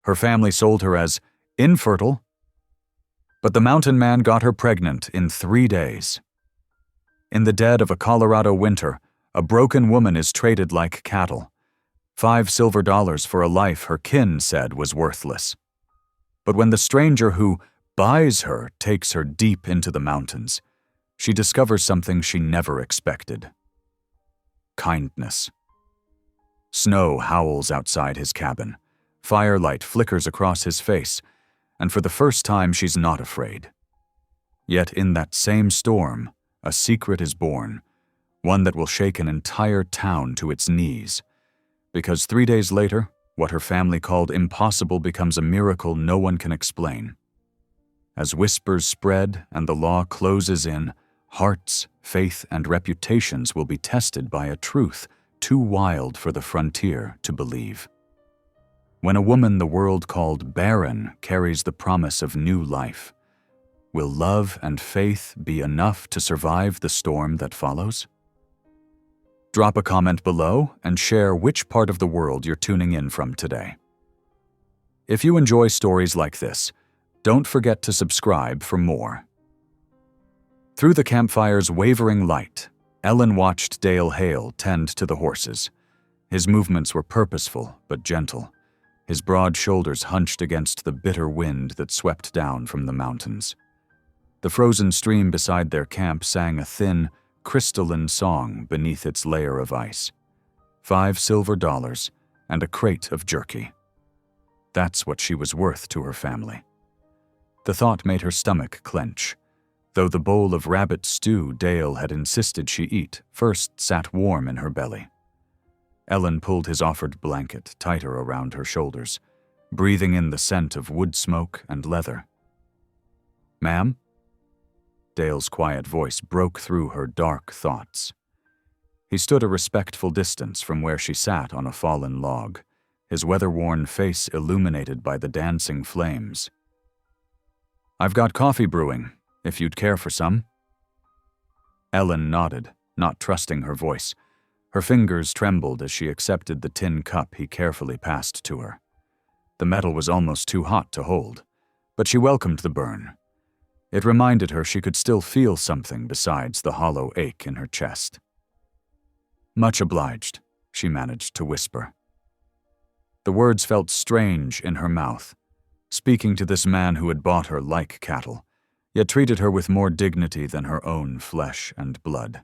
Her family sold her as infertile, but the mountain man got her pregnant in 3 days. In the dead of a Colorado winter, a broken woman is traded like cattle. $5 silver for a life her kin said was worthless. But when the stranger who buys her takes her deep into the mountains, she discovers something she never expected. Kindness. Snow howls outside his cabin. Firelight flickers across his face, and for the first time she's not afraid. Yet in that same storm, a secret is born, one that will shake an entire town to its knees. Because 3 days later, what her family called impossible becomes a miracle no one can explain. As whispers spread and the law closes in, hearts, faith, and reputations will be tested by a truth too wild for the frontier to believe. When a woman the world called barren carries the promise of new life, will love and faith be enough to survive the storm that follows? Drop a comment below and share which part of the world you're tuning in from today. If you enjoy stories like this, don't forget to subscribe for more. Through the campfire's wavering light, Ellen watched Dale Hale tend to the horses. His movements were purposeful but gentle, his broad shoulders hunched against the bitter wind that swept down from the mountains. The frozen stream beside their camp sang a thin, crystalline song beneath its layer of ice. $5 silver and a crate of jerky. That's what she was worth to her family. The thought made her stomach clench, though the bowl of rabbit stew Dale had insisted she eat first sat warm in her belly. Ellen pulled his offered blanket tighter around her shoulders, breathing in the scent of wood smoke and leather. "Ma'am?" Dale's quiet voice broke through her dark thoughts. He stood a respectful distance from where she sat on a fallen log, his weather-worn face illuminated by the dancing flames. "I've got coffee brewing, if you'd care for some." Ellen nodded, not trusting her voice. Her fingers trembled as she accepted the tin cup he carefully passed to her. The metal was almost too hot to hold, but she welcomed the burn. It reminded her she could still feel something besides the hollow ache in her chest. "Much obliged," she managed to whisper. The words felt strange in her mouth, speaking to this man who had bought her like cattle, yet treated her with more dignity than her own flesh and blood.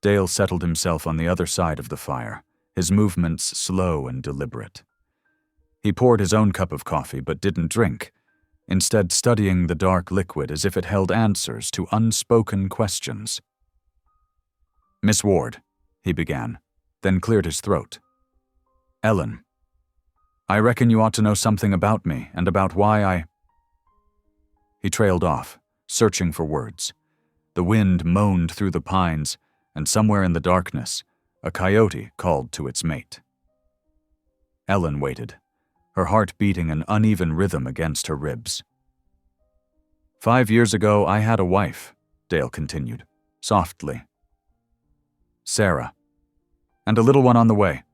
Dale settled himself on the other side of the fire, his movements slow and deliberate. He poured his own cup of coffee but didn't drink, instead studying the dark liquid as if it held answers to unspoken questions. "Miss Ward," he began, then cleared his throat. "Ellen, I reckon you ought to know something about me and about why I—" He trailed off, searching for words. The wind moaned through the pines, and somewhere in the darkness, a coyote called to its mate. Ellen waited, her heart beating an uneven rhythm against her ribs. "5 years ago, I had a wife," Dale continued, softly. "Sarah. And a little one on the way.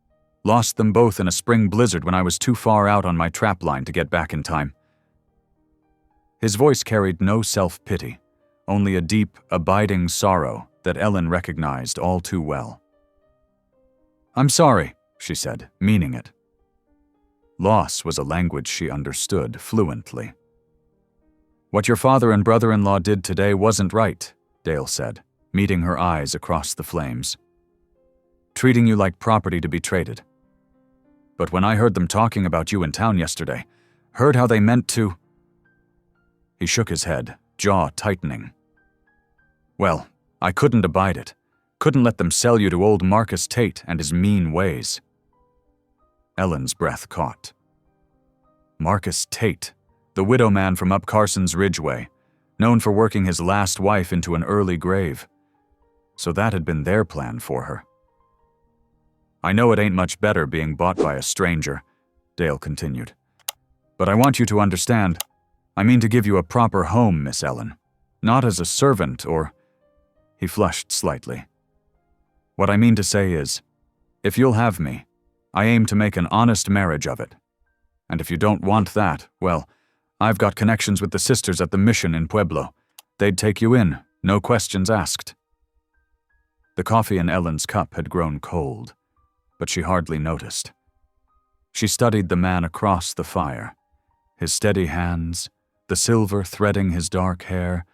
Lost them both in a spring blizzard when I was too far out on my trap line to get back in time." His voice carried no self-pity, only a deep, abiding sorrow that Ellen recognized all too well. "I'm sorry," she said, meaning it. Loss was a language she understood fluently. "What your father and brother-in-law did today wasn't right," Dale said, meeting her eyes across the flames. "Treating you like property to be traded. But when I heard them talking about you in town yesterday, heard how they meant to—" He shook his head, jaw tightening. "Well, I couldn't abide it. Couldn't let them sell you to old Marcus Tate and his mean ways." Ellen's breath caught. Marcus Tate, the widow man from up Carson's Ridgeway, known for working his last wife into an early grave. So that had been their plan for her. "I know it ain't much better being bought by a stranger," Dale continued. "But I want you to understand, I mean to give you a proper home, Miss Ellen. Not as a servant or—" He flushed slightly. "What I mean to say is, if you'll have me, I aim to make an honest marriage of it. And if you don't want that, well, I've got connections with the sisters at the mission in Pueblo. They'd take you in, no questions asked." The coffee in Ellen's cup had grown cold, but she hardly noticed. She studied the man across the fire, his steady hands, the silver threading his dark hair,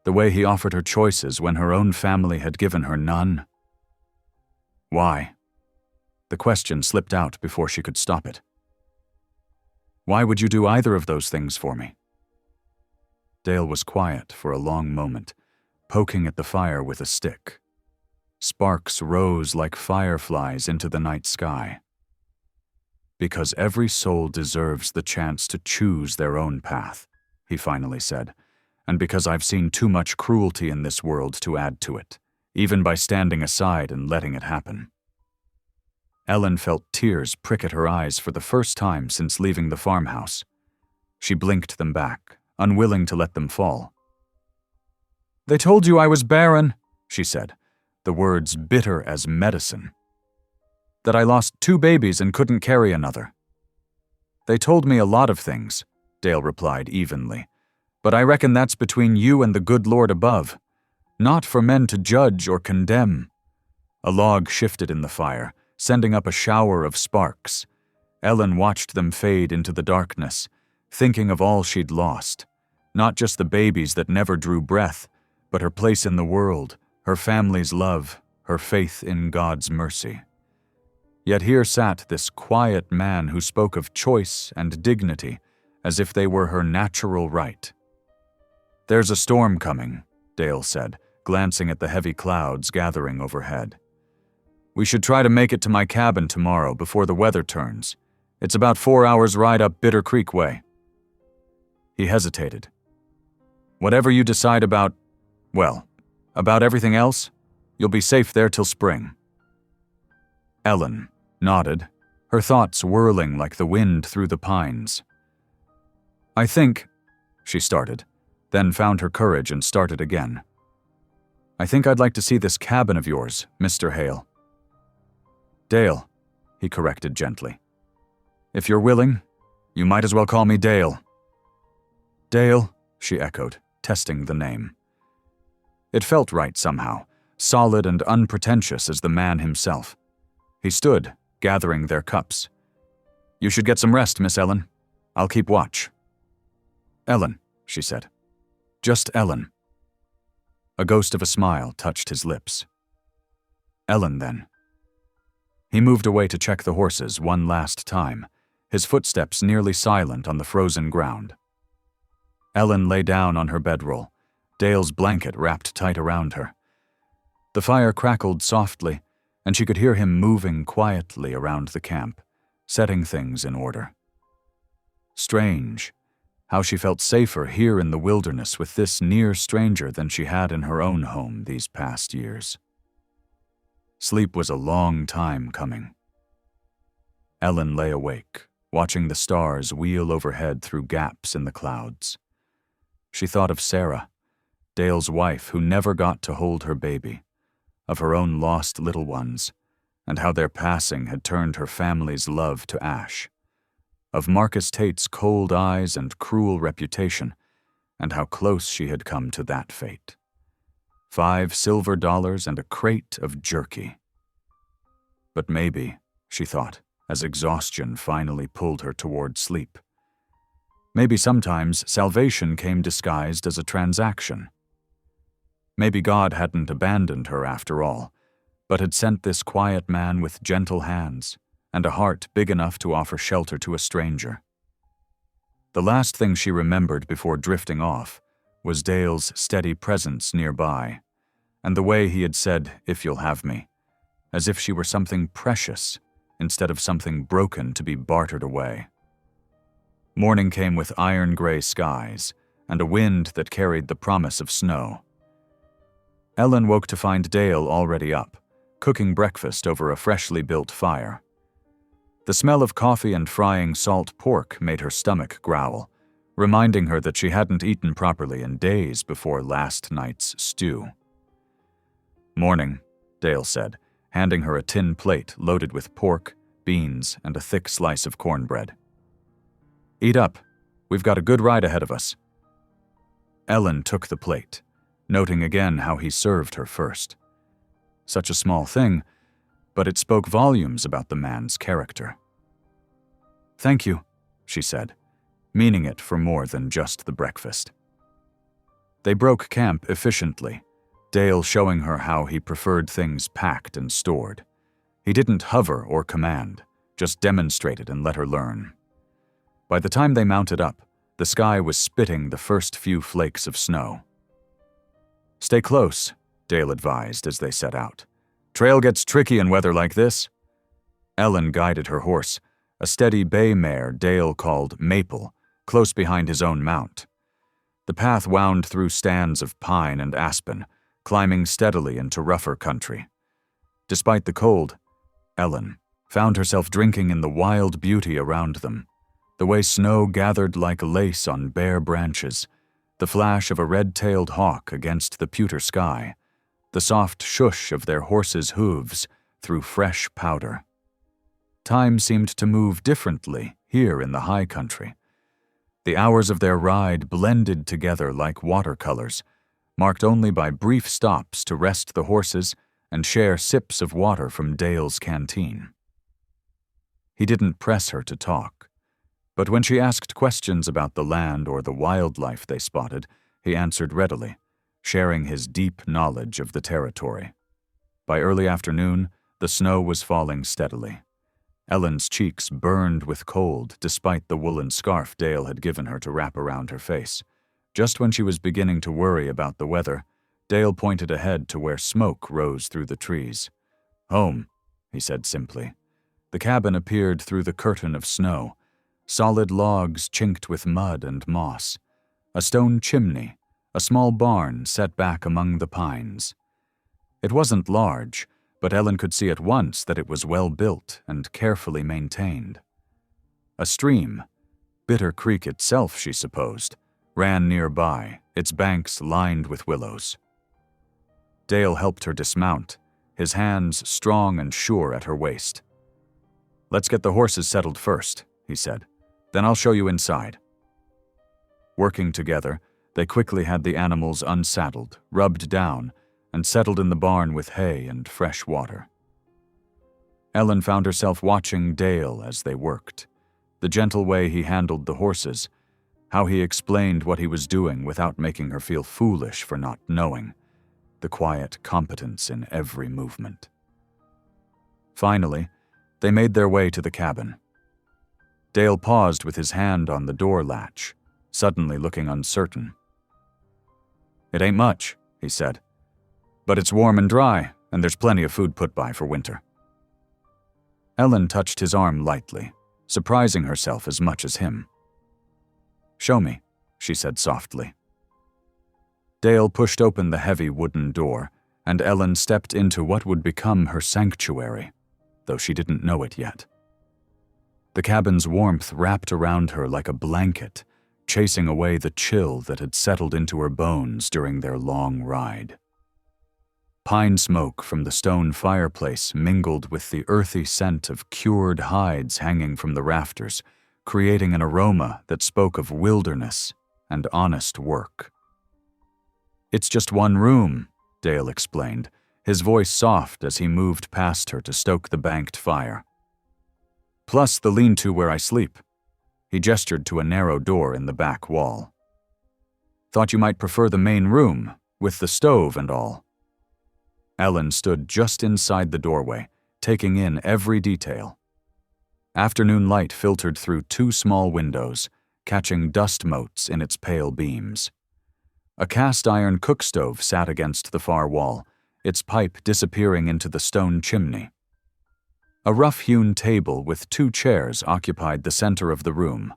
the way he offered her choices when her own family had given her none. Why? The question slipped out before she could stop it. Why would you do either of those things for me? Dale was quiet for a long moment, poking at the fire with a stick. Sparks rose like fireflies into the night sky. "Because every soul deserves the chance to choose their own path," he finally said, "and because I've seen too much cruelty in this world to add to it, even by standing aside and letting it happen." Ellen felt tears prick at her eyes for the first time since leaving the farmhouse. She blinked them back, unwilling to let them fall. "They told you I was barren," she said, the words bitter as medicine. "That I lost 2 babies and couldn't carry another." "They told me a lot of things," Dale replied evenly, "but I reckon that's between you and the good Lord above, not for men to judge or condemn." A log shifted in the fire, sending up a shower of sparks. Ellen watched them fade into the darkness, thinking of all she'd lost, not just the babies that never drew breath, but her place in the world, her family's love, her faith in God's mercy. Yet here sat this quiet man who spoke of choice and dignity as if they were her natural right. "There's a storm coming," Dale said, glancing at the heavy clouds gathering overhead. "We should try to make it to my cabin tomorrow before the weather turns. It's about 4 hours' ride up Bitter Creek way." He hesitated. "Whatever you decide about everything else, you'll be safe there till spring." Ellen nodded, her thoughts whirling like the wind through the pines. "I think," she started, then found her courage and started again. "I think I'd like to see this cabin of yours, Mr. Hale." "Dale," he corrected gently. "If you're willing, you might as well call me Dale." "Dale," she echoed, testing the name. It felt right somehow, solid and unpretentious as the man himself. He stood, gathering their cups. "You should get some rest, Miss Ellen. I'll keep watch." "Ellen," she said. "Just Ellen." A ghost of a smile touched his lips. "Ellen, then." He moved away to check the horses one last time, his footsteps nearly silent on the frozen ground. Ellen lay down on her bedroll, Dale's blanket wrapped tight around her. The fire crackled softly, and she could hear him moving quietly around the camp, setting things in order. Strange, how she felt safer here in the wilderness with this near stranger than she had in her own home these past years. Sleep was a long time coming. Ellen lay awake, watching the stars wheel overhead through gaps in the clouds. She thought of Sarah, Dale's wife who never got to hold her baby, of her own lost little ones, and how their passing had turned her family's love to ash, of Marcus Tate's cold eyes and cruel reputation, and how close she had come to that fate. $5 silver and a crate of jerky. But maybe, she thought, as exhaustion finally pulled her toward sleep, maybe sometimes salvation came disguised as a transaction. Maybe God hadn't abandoned her after all, but had sent this quiet man with gentle hands and a heart big enough to offer shelter to a stranger. The last thing she remembered before drifting off was Dale's steady presence nearby, and the way he had said, "If you'll have me," as if she were something precious instead of something broken to be bartered away. Morning came with iron-gray skies and a wind that carried the promise of snow. Ellen woke to find Dale already up, cooking breakfast over a freshly built fire. The smell of coffee and frying salt pork made her stomach growl, reminding her that she hadn't eaten properly in days before last night's stew. "Morning," Dale said, handing her a tin plate loaded with pork, beans, and a thick slice of cornbread. Eat up. We've got a good ride ahead of us. Ellen took the plate, noting again how he served her first. Such a small thing, but it spoke volumes about the man's character. "Thank you," she said, meaning it for more than just the breakfast. They broke camp efficiently, Dale showing her how he preferred things packed and stored. He didn't hover or command, just demonstrated and let her learn. By the time they mounted up, the sky was spitting the first few flakes of snow. "Stay close," Dale advised as they set out. "Trail gets tricky in weather like this." Ellen guided her horse, a steady bay mare Dale called Maple, close behind his own mount. The path wound through stands of pine and aspen, climbing steadily into rougher country. Despite the cold, Ellen found herself drinking in the wild beauty around them, the way snow gathered like lace on bare branches, the flash of a red-tailed hawk against the pewter sky, the soft shush of their horses' hooves through fresh powder. Time seemed to move differently here in the high country. The hours of their ride blended together like watercolors, marked only by brief stops to rest the horses and share sips of water from Dale's canteen. He didn't press her to talk, but when she asked questions about the land or the wildlife they spotted, he answered readily, sharing his deep knowledge of the territory. By early afternoon, the snow was falling steadily. Ellen's cheeks burned with cold despite the woolen scarf Dale had given her to wrap around her face. Just when she was beginning to worry about the weather, Dale pointed ahead to where smoke rose through the trees. "Home," he said simply. The cabin appeared through the curtain of snow, solid logs chinked with mud and moss, a stone chimney, a small barn set back among the pines. It wasn't large, but Ellen could see at once that it was well built and carefully maintained. A stream, Bitter Creek itself, she supposed, ran nearby, its banks lined with willows. Dale helped her dismount, his hands strong and sure at her waist. "Let's get the horses settled first," he said. "Then I'll show you inside." Working together, they quickly had the animals unsaddled, rubbed down, and settled in the barn with hay and fresh water. Ellen found herself watching Dale as they worked, the gentle way he handled the horses, how he explained what he was doing without making her feel foolish for not knowing, the quiet competence in every movement. Finally, they made their way to the cabin. Dale paused with his hand on the door latch, suddenly looking uncertain. "It ain't much," he said. "But it's warm and dry, and there's plenty of food put by for winter." Ellen touched his arm lightly, surprising herself as much as him. "Show me," she said softly. Dale pushed open the heavy wooden door, and Ellen stepped into what would become her sanctuary, though she didn't know it yet. The cabin's warmth wrapped around her like a blanket, chasing away the chill that had settled into her bones during their long ride. Pine smoke from the stone fireplace mingled with the earthy scent of cured hides hanging from the rafters, creating an aroma that spoke of wilderness and honest work. "It's just one room," Dale explained, his voice soft as he moved past her to stoke the banked fire. "Plus the lean-to where I sleep." He gestured to a narrow door in the back wall. "Thought you might prefer the main room, with the stove and all." Ellen stood just inside the doorway, taking in every detail. Afternoon light filtered through two small windows, catching dust motes in its pale beams. A cast-iron cookstove sat against the far wall, its pipe disappearing into the stone chimney. A rough-hewn table with two chairs occupied the center of the room,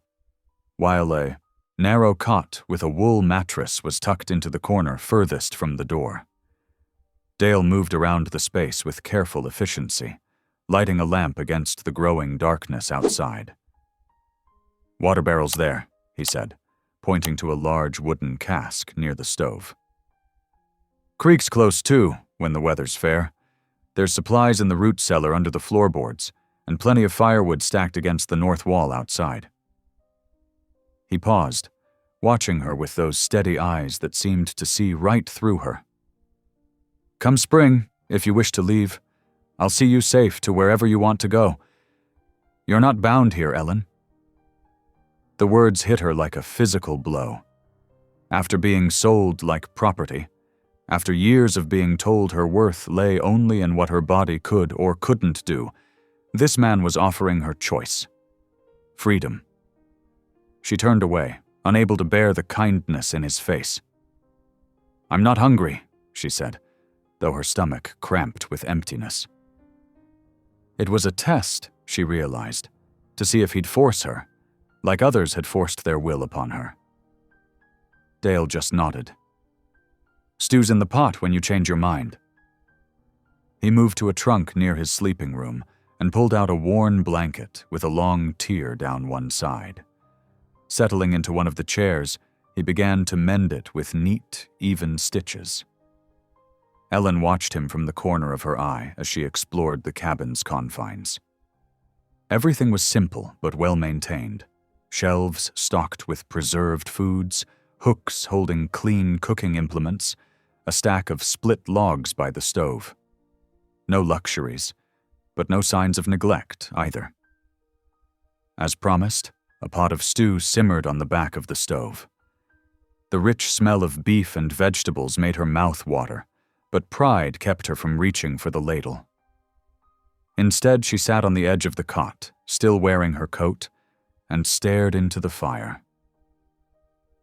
while a narrow cot with a wool mattress was tucked into the corner furthest from the door. Dale moved around the space with careful efficiency, lighting a lamp against the growing darkness outside. "Water barrel's there," he said, pointing to a large wooden cask near the stove. "Creek's close too, when the weather's fair. There's supplies in the root cellar under the floorboards, and plenty of firewood stacked against the north wall outside." He paused, watching her with those steady eyes that seemed to see right through her. "Come spring, if you wish to leave. I'll see you safe to wherever you want to go. You're not bound here, Ellen." The words hit her like a physical blow. After being sold like property, after years of being told her worth lay only in what her body could or couldn't do, this man was offering her choice. Freedom. She turned away, unable to bear the kindness in his face. "I'm not hungry," she said, though her stomach cramped with emptiness. It was a test, she realized, to see if he'd force her, like others had forced their will upon her. Dale just nodded. "Stew's in the pot when you change your mind." He moved to a trunk near his sleeping room and pulled out a worn blanket with a long tear down one side. Settling into one of the chairs, he began to mend it with neat, even stitches. Ellen watched him from the corner of her eye as she explored the cabin's confines. Everything was simple but well-maintained. Shelves stocked with preserved foods, hooks holding clean cooking implements, a stack of split logs by the stove. No luxuries, but no signs of neglect either. As promised, a pot of stew simmered on the back of the stove. The rich smell of beef and vegetables made her mouth water, but pride kept her from reaching for the ladle. Instead, she sat on the edge of the cot, still wearing her coat, and stared into the fire.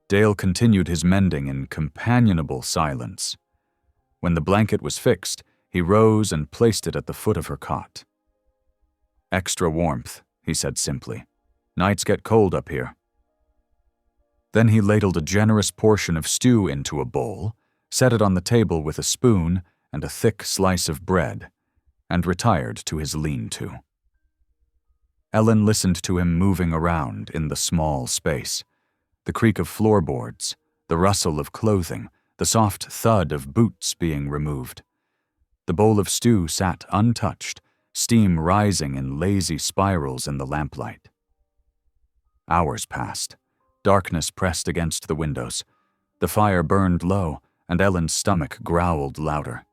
Dale continued his mending in companionable silence. When the blanket was fixed, he rose and placed it at the foot of her cot. "Extra warmth," he said simply. "Nights get cold up here." Then he ladled a generous portion of stew into a bowl, set it on the table with a spoon and a thick slice of bread, and retired to his lean-to. Ellen listened to him moving around in the small space. The creak of floorboards, the rustle of clothing, the soft thud of boots being removed. The bowl of stew sat untouched, steam rising in lazy spirals in the lamplight. Hours passed. Darkness pressed against the windows. The fire burned low, and Ellen's stomach growled louder.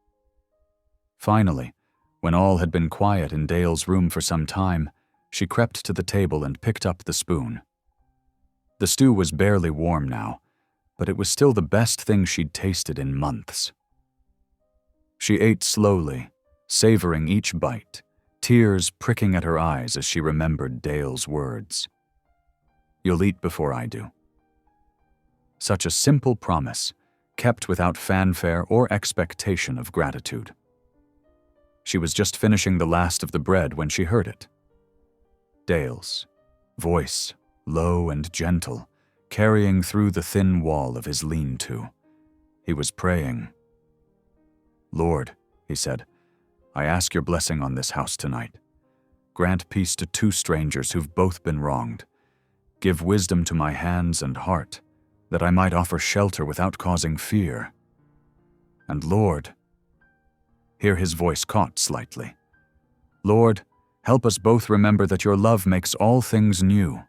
Finally, when all had been quiet in Dale's room for some time, she crept to the table and picked up the spoon. The stew was barely warm now, but it was still the best thing she'd tasted in months. She ate slowly, savoring each bite, tears pricking at her eyes as she remembered Dale's words. "You'll eat before I do." Such a simple promise, kept without fanfare or expectation of gratitude. She was just finishing the last of the bread when she heard it. Dale's voice, low and gentle, carrying through the thin wall of his lean-to. He was praying. "Lord," he said, "I ask your blessing on this house tonight. Grant peace to two strangers who've both been wronged. Give wisdom to my hands and heart, that I might offer shelter without causing fear. And Lord," here his voice caught slightly, "Lord, help us both remember that your love makes all things new."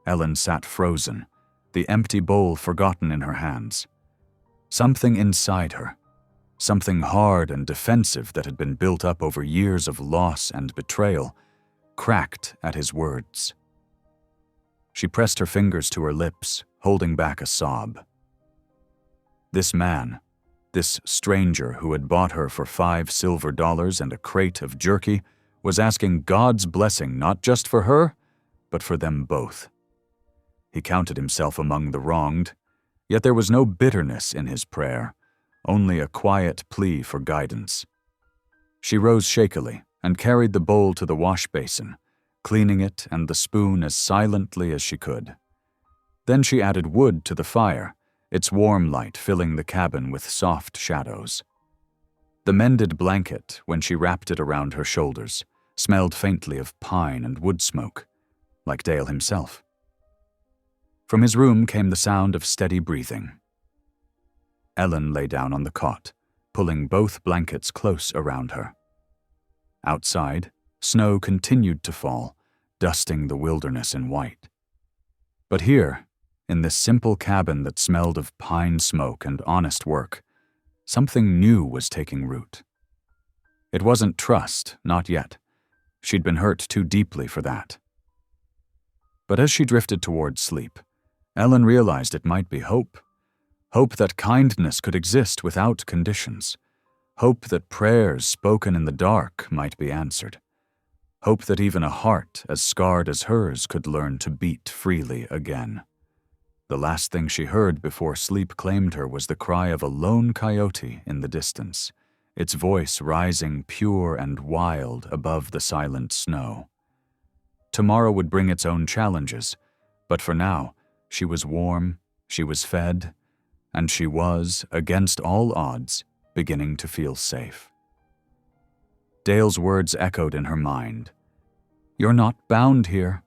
Ellen sat frozen, the empty bowl forgotten in her hands. Something inside her, something hard and defensive that had been built up over years of loss and betrayal, cracked at his words. She pressed her fingers to her lips, holding back a sob. This man, this stranger who had bought her for $5 silver and a crate of jerky, was asking God's blessing not just for her, but for them both. He counted himself among the wronged, yet there was no bitterness in his prayer, only a quiet plea for guidance. She rose shakily and carried the bowl to the wash basin, cleaning it and the spoon as silently as she could. Then she added wood to the fire, its warm light filling the cabin with soft shadows. The mended blanket, when she wrapped it around her shoulders, smelled faintly of pine and wood smoke, like Dale himself. From his room came the sound of steady breathing. Ellen lay down on the cot, pulling both blankets close around her. Outside, snow continued to fall, dusting the wilderness in white. But here, in this simple cabin that smelled of pine smoke and honest work, something new was taking root. It wasn't trust, not yet. She'd been hurt too deeply for that. But as she drifted toward sleep, Ellen realized it might be hope. Hope that kindness could exist without conditions. Hope that prayers spoken in the dark might be answered. Hope that even a heart as scarred as hers could learn to beat freely again. The last thing she heard before sleep claimed her was the cry of a lone coyote in the distance, its voice rising pure and wild above the silent snow. Tomorrow would bring its own challenges, but for now, she was warm, she was fed, and she was, against all odds, beginning to feel safe. Dale's words echoed in her mind. "You're not bound here."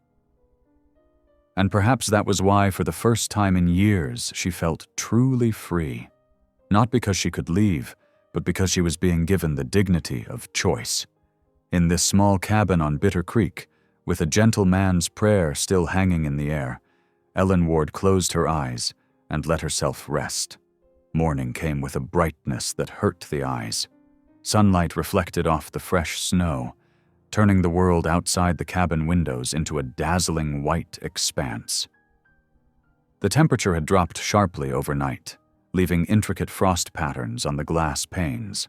And perhaps that was why, for the first time in years, she felt truly free. Not because she could leave, but because she was being given the dignity of choice. In this small cabin on Bitter Creek, with a gentle man's prayer still hanging in the air, Ellen Ward closed her eyes and let herself rest. Morning came with a brightness that hurt the eyes. Sunlight reflected off the fresh snow, turning the world outside the cabin windows into a dazzling white expanse. The temperature had dropped sharply overnight, leaving intricate frost patterns on the glass panes.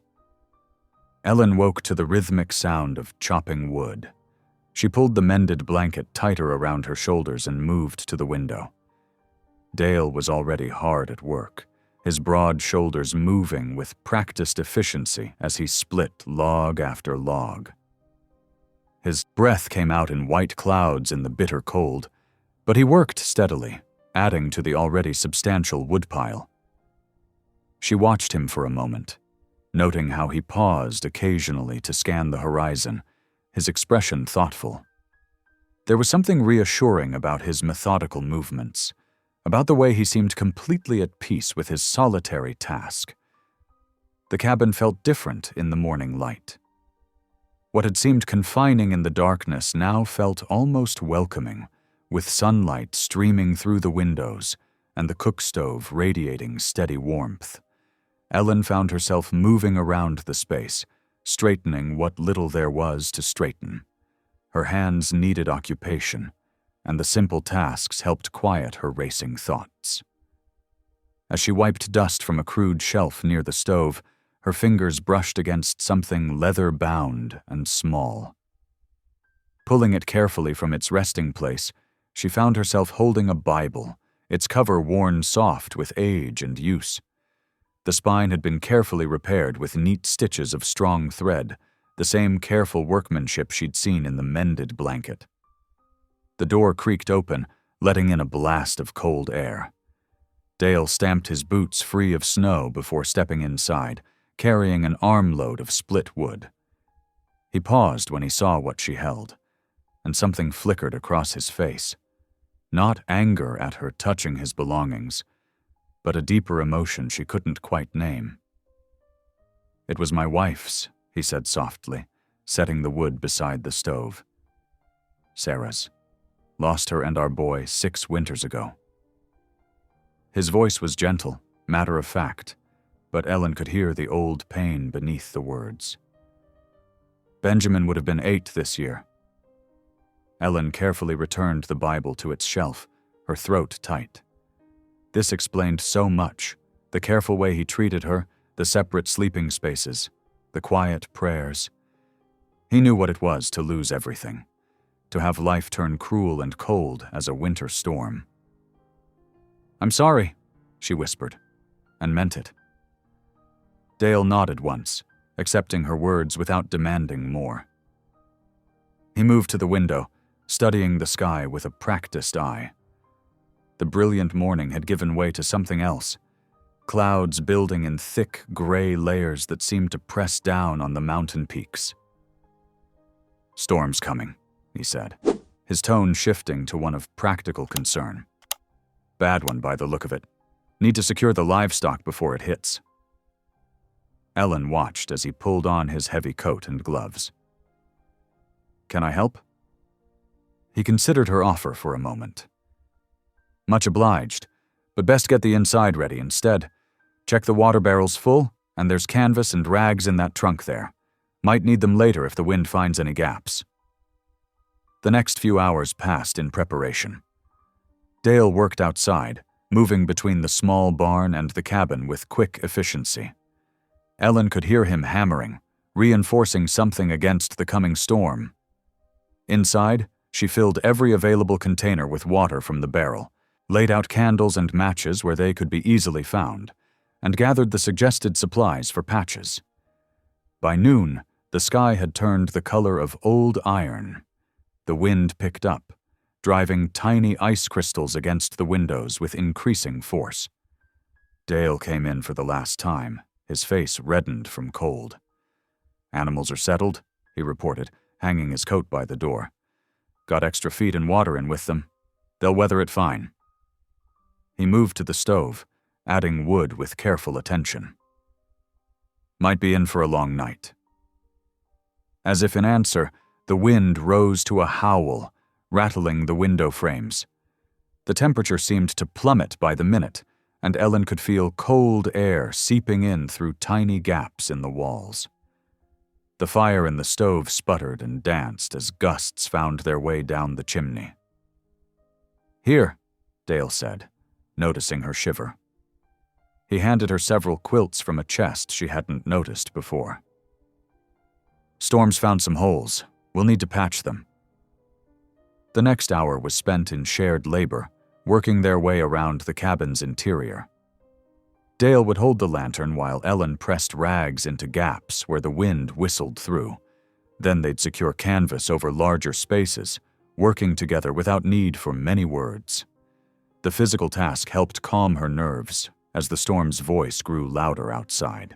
Ellen woke to the rhythmic sound of chopping wood. She pulled the mended blanket tighter around her shoulders and moved to the window. Dale was already hard at work, his broad shoulders moving with practiced efficiency as he split log after log. His breath came out in white clouds in the bitter cold, but he worked steadily, adding to the already substantial woodpile. She watched him for a moment, noting how he paused occasionally to scan the horizon, his expression thoughtful. There was something reassuring about his methodical movements, about the way he seemed completely at peace with his solitary task. The cabin felt different in the morning light. What had seemed confining in the darkness now felt almost welcoming, with sunlight streaming through the windows and the cook stove radiating steady warmth. Ellen found herself moving around the space, straightening what little there was to straighten. Her hands needed occupation, and the simple tasks helped quiet her racing thoughts. As she wiped dust from a crude shelf near the stove, her fingers brushed against something leather-bound and small. Pulling it carefully from its resting place, she found herself holding a Bible, its cover worn soft with age and use. The spine had been carefully repaired with neat stitches of strong thread, the same careful workmanship she'd seen in the mended blanket. The door creaked open, letting in a blast of cold air. Dale stamped his boots free of snow before stepping inside, carrying an armload of split wood. He paused when he saw what she held, and something flickered across his face. Not anger at her touching his belongings, but a deeper emotion she couldn't quite name. "It was my wife's," he said softly, setting the wood beside the stove. "Sarah's. Lost her and our boy 6 winters ago." His voice was gentle, matter of fact, but Ellen could hear the old pain beneath the words. "Benjamin would have been 8 this year." Ellen carefully returned the Bible to its shelf, her throat tight. This explained so much, the careful way he treated her, the separate sleeping spaces, the quiet prayers. He knew what it was to lose everything, to have life turn cruel and cold as a winter storm. "I'm sorry," she whispered, and meant it. Dale nodded once, accepting her words without demanding more. He moved to the window, studying the sky with a practiced eye. The brilliant morning had given way to something else, clouds building in thick gray layers that seemed to press down on the mountain peaks. "Storm's coming," he said, his tone shifting to one of practical concern. "Bad one by the look of it. Need to secure the livestock before it hits." Ellen watched as he pulled on his heavy coat and gloves. "Can I help?" He considered her offer for a moment. Much obliged, but best get the inside ready instead. Check the water barrels full, and there's canvas and rags in that trunk there. Might need them later if the wind finds any gaps. The next few hours passed in preparation. Dale worked outside, moving between the small barn and the cabin with quick efficiency. Ellen could hear him hammering, reinforcing something against the coming storm. Inside, she filled every available container with water from the barrel, laid out candles and matches where they could be easily found, and gathered the suggested supplies for patches. By noon, the sky had turned the color of old iron. The wind picked up, driving tiny ice crystals against the windows with increasing force. Dale came in for the last time, his face reddened from cold. "Animals are settled," he reported, hanging his coat by the door. "Got extra feed and water in with them. They'll weather it fine." He moved to the stove, adding wood with careful attention. "Might be in for a long night." As if in answer, the wind rose to a howl, rattling the window frames. The temperature seemed to plummet by the minute, and Ellen could feel cold air seeping in through tiny gaps in the walls. The fire in the stove sputtered and danced as gusts found their way down the chimney. "Here," Dale said, noticing her shiver. He handed her several quilts from a chest she hadn't noticed before. "Storm's found some holes. We'll need to patch them." The next hour was spent in shared labor, working their way around the cabin's interior. Dale would hold the lantern while Ellen pressed rags into gaps where the wind whistled through. Then they'd secure canvas over larger spaces, working together without need for many words. The physical task helped calm her nerves as the storm's voice grew louder outside.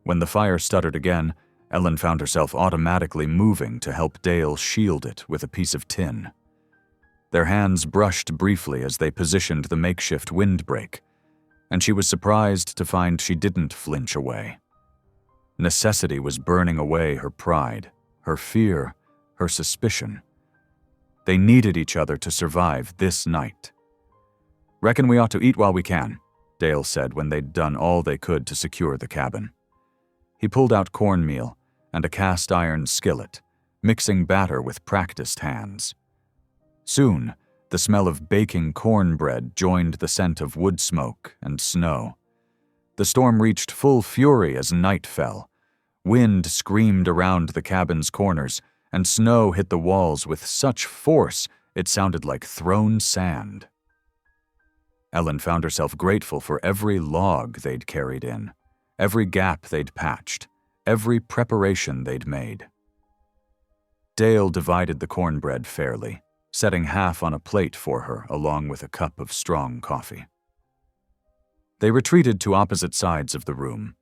When the fire stuttered again, Ellen found herself automatically moving to help Dale shield it with a piece of tin. Their hands brushed briefly as they positioned the makeshift windbreak, and she was surprised to find she didn't flinch away. Necessity was burning away her pride, her fear, her suspicion. They needed each other to survive this night. "Reckon we ought to eat while we can," Dale said when they'd done all they could to secure the cabin. He pulled out cornmeal and a cast-iron skillet, mixing batter with practiced hands. Soon, the smell of baking cornbread joined the scent of wood smoke and snow. The storm reached full fury as night fell. Wind screamed around the cabin's corners, and snow hit the walls with such force it sounded like thrown sand. Ellen found herself grateful for every log they'd carried in, every gap they'd patched, every preparation they'd made. Dale divided the cornbread fairly, setting half on a plate for her along with a cup of strong coffee. They retreated to opposite sides of the room,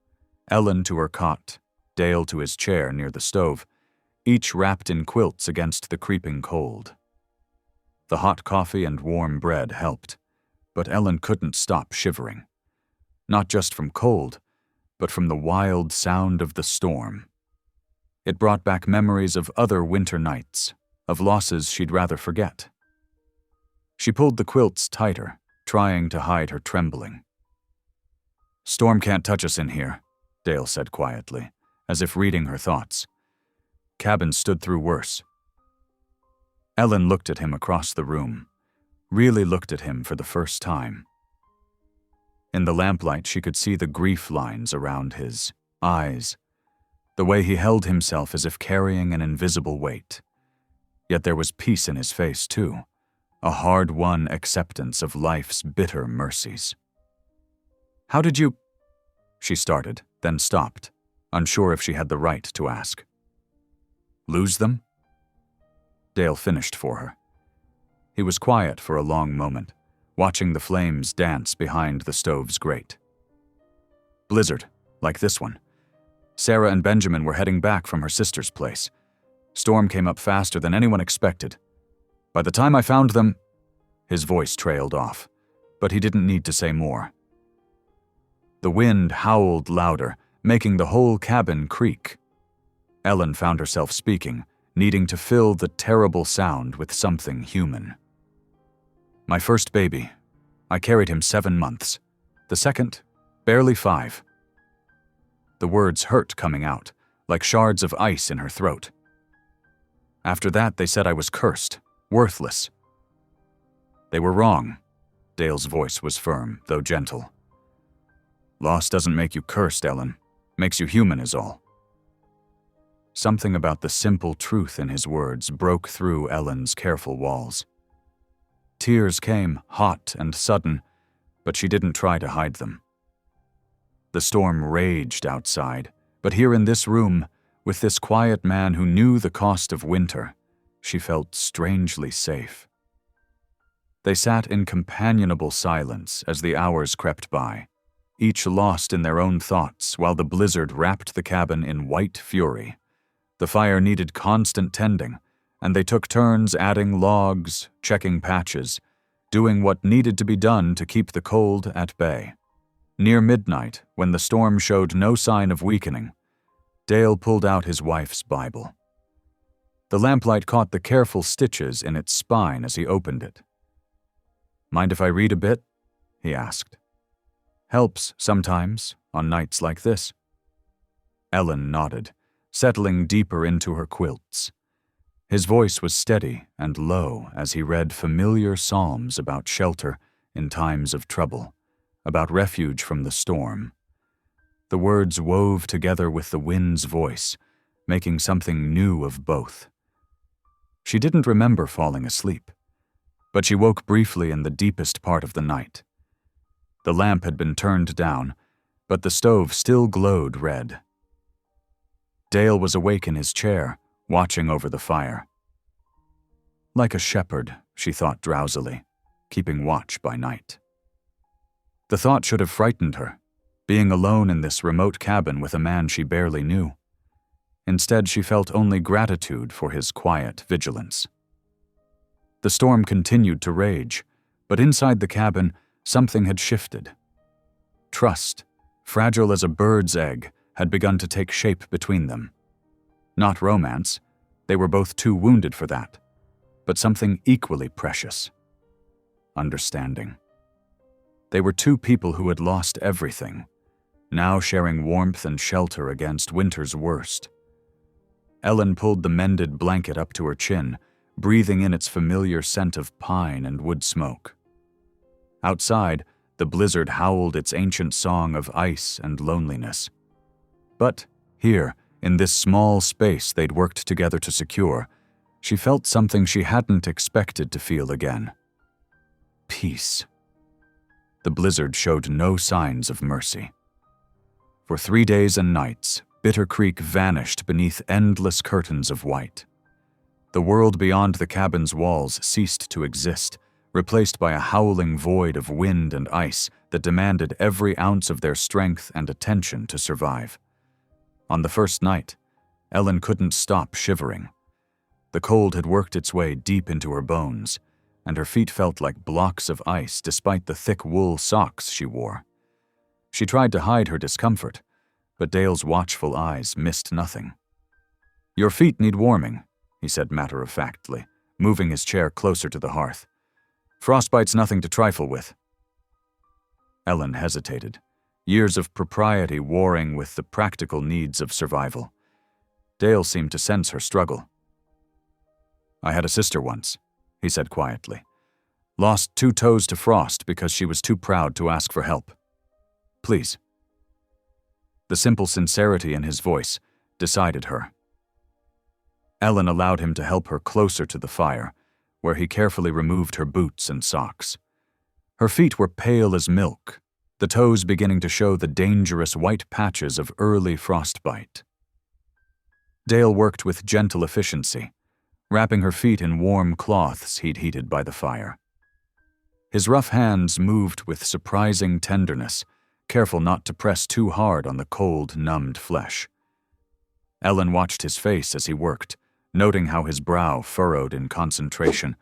Ellen to her cot, Dale to his chair near the stove, each wrapped in quilts against the creeping cold. The hot coffee and warm bread helped, but Ellen couldn't stop shivering. Not just from cold, but from the wild sound of the storm. It brought back memories of other winter nights, of losses she'd rather forget. She pulled the quilts tighter, trying to hide her trembling. "Storm can't touch us in here," Dale said quietly, as if reading her thoughts. "Cabin stood through worse." Ellen looked at him across the room, really looked at him for the first time. In the lamplight, she could see the grief lines around his eyes, the way he held himself as if carrying an invisible weight. Yet there was peace in his face, too, a hard-won acceptance of life's bitter mercies. "How did you—" she started, then stopped, unsure if she had the right to ask. "Lose them?" Dale finished for her. He was quiet for a long moment, watching the flames dance behind the stove's grate. "Blizzard, like this one. Sarah and Benjamin were heading back from her sister's place. Storm came up faster than anyone expected. By the time I found them—" His voice trailed off, but he didn't need to say more. The wind howled louder, making the whole cabin creak. Ellen found herself speaking, needing to fill the terrible sound with something human. "My first baby, I carried him 7 months. The second, barely 5. The words hurt coming out, like shards of ice in her throat. After that, they said I was cursed, worthless. They were wrong. Dale's voice was firm, though gentle. Loss doesn't make you cursed, Ellen. Makes you human is all. Something about the simple truth in his words broke through Ellen's careful walls. Tears came, hot and sudden, but she didn't try to hide them. The storm raged outside, but here in this room, with this quiet man who knew the cost of winter, she felt strangely safe. They sat in companionable silence as the hours crept by, each lost in their own thoughts while the blizzard wrapped the cabin in white fury. The fire needed constant tending, and they took turns adding logs, checking patches, doing what needed to be done to keep the cold at bay. Near midnight, when the storm showed no sign of weakening, Dale pulled out his wife's Bible. The lamplight caught the careful stitches in its spine as he opened it. "Mind if I read a bit?" he asked. "Helps sometimes, on nights like this." Ellen nodded, settling deeper into her quilts. His voice was steady and low as he read familiar psalms about shelter in times of trouble, about refuge from the storm. The words wove together with the wind's voice, making something new of both. She didn't remember falling asleep, but she woke briefly in the deepest part of the night. The lamp had been turned down, but the stove still glowed red. Dale was awake in his chair, watching over the fire. Like a shepherd, she thought drowsily, keeping watch by night. The thought should have frightened her, being alone in this remote cabin with a man she barely knew. Instead, she felt only gratitude for his quiet vigilance. The storm continued to rage, but inside the cabin, something had shifted. Trust, fragile as a bird's egg, had begun to take shape between them. Not romance, they were both too wounded for that, but something equally precious. Understanding. They were two people who had lost everything, now sharing warmth and shelter against winter's worst. Ellen pulled the mended blanket up to her chin, breathing in its familiar scent of pine and wood smoke. Outside, the blizzard howled its ancient song of ice and loneliness. But here, in this small space they'd worked together to secure, she felt something she hadn't expected to feel again. Peace. The blizzard showed no signs of mercy. For 3 days and nights, Bitter Creek vanished beneath endless curtains of white. The world beyond the cabin's walls ceased to exist, replaced by a howling void of wind and ice that demanded every ounce of their strength and attention to survive. On the first night, Ellen couldn't stop shivering. The cold had worked its way deep into her bones, and her feet felt like blocks of ice despite the thick wool socks she wore. She tried to hide her discomfort, but Dale's watchful eyes missed nothing. "Your feet need warming," he said matter-of-factly, moving his chair closer to the hearth. "Frostbite's nothing to trifle with." Ellen hesitated, years of propriety warring with the practical needs of survival. Dale seemed to sense her struggle. "I had a sister once," he said quietly. "Lost 2 toes to frost because she was too proud to ask for help. Please." The simple sincerity in his voice decided her. Ellen allowed him to help her closer to the fire, where he carefully removed her boots and socks. Her feet were pale as milk, the toes beginning to show the dangerous white patches of early frostbite. Dale worked with gentle efficiency, wrapping her feet in warm cloths he'd heated by the fire. His rough hands moved with surprising tenderness, careful not to press too hard on the cold, numbed flesh. Ellen watched his face as he worked, noting how his brow furrowed in concentration,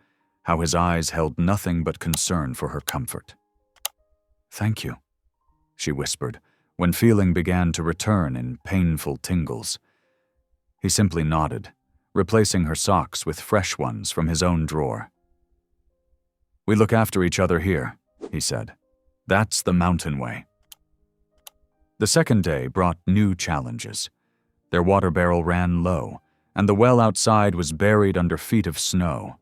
how his eyes held nothing but concern for her comfort. "Thank you," she whispered, when feeling began to return in painful tingles. He simply nodded, replacing her socks with fresh ones from his own drawer. "We look after each other here," he said. "That's the mountain way." The second day brought new challenges. Their water barrel ran low, and the well outside was buried under feet of snow.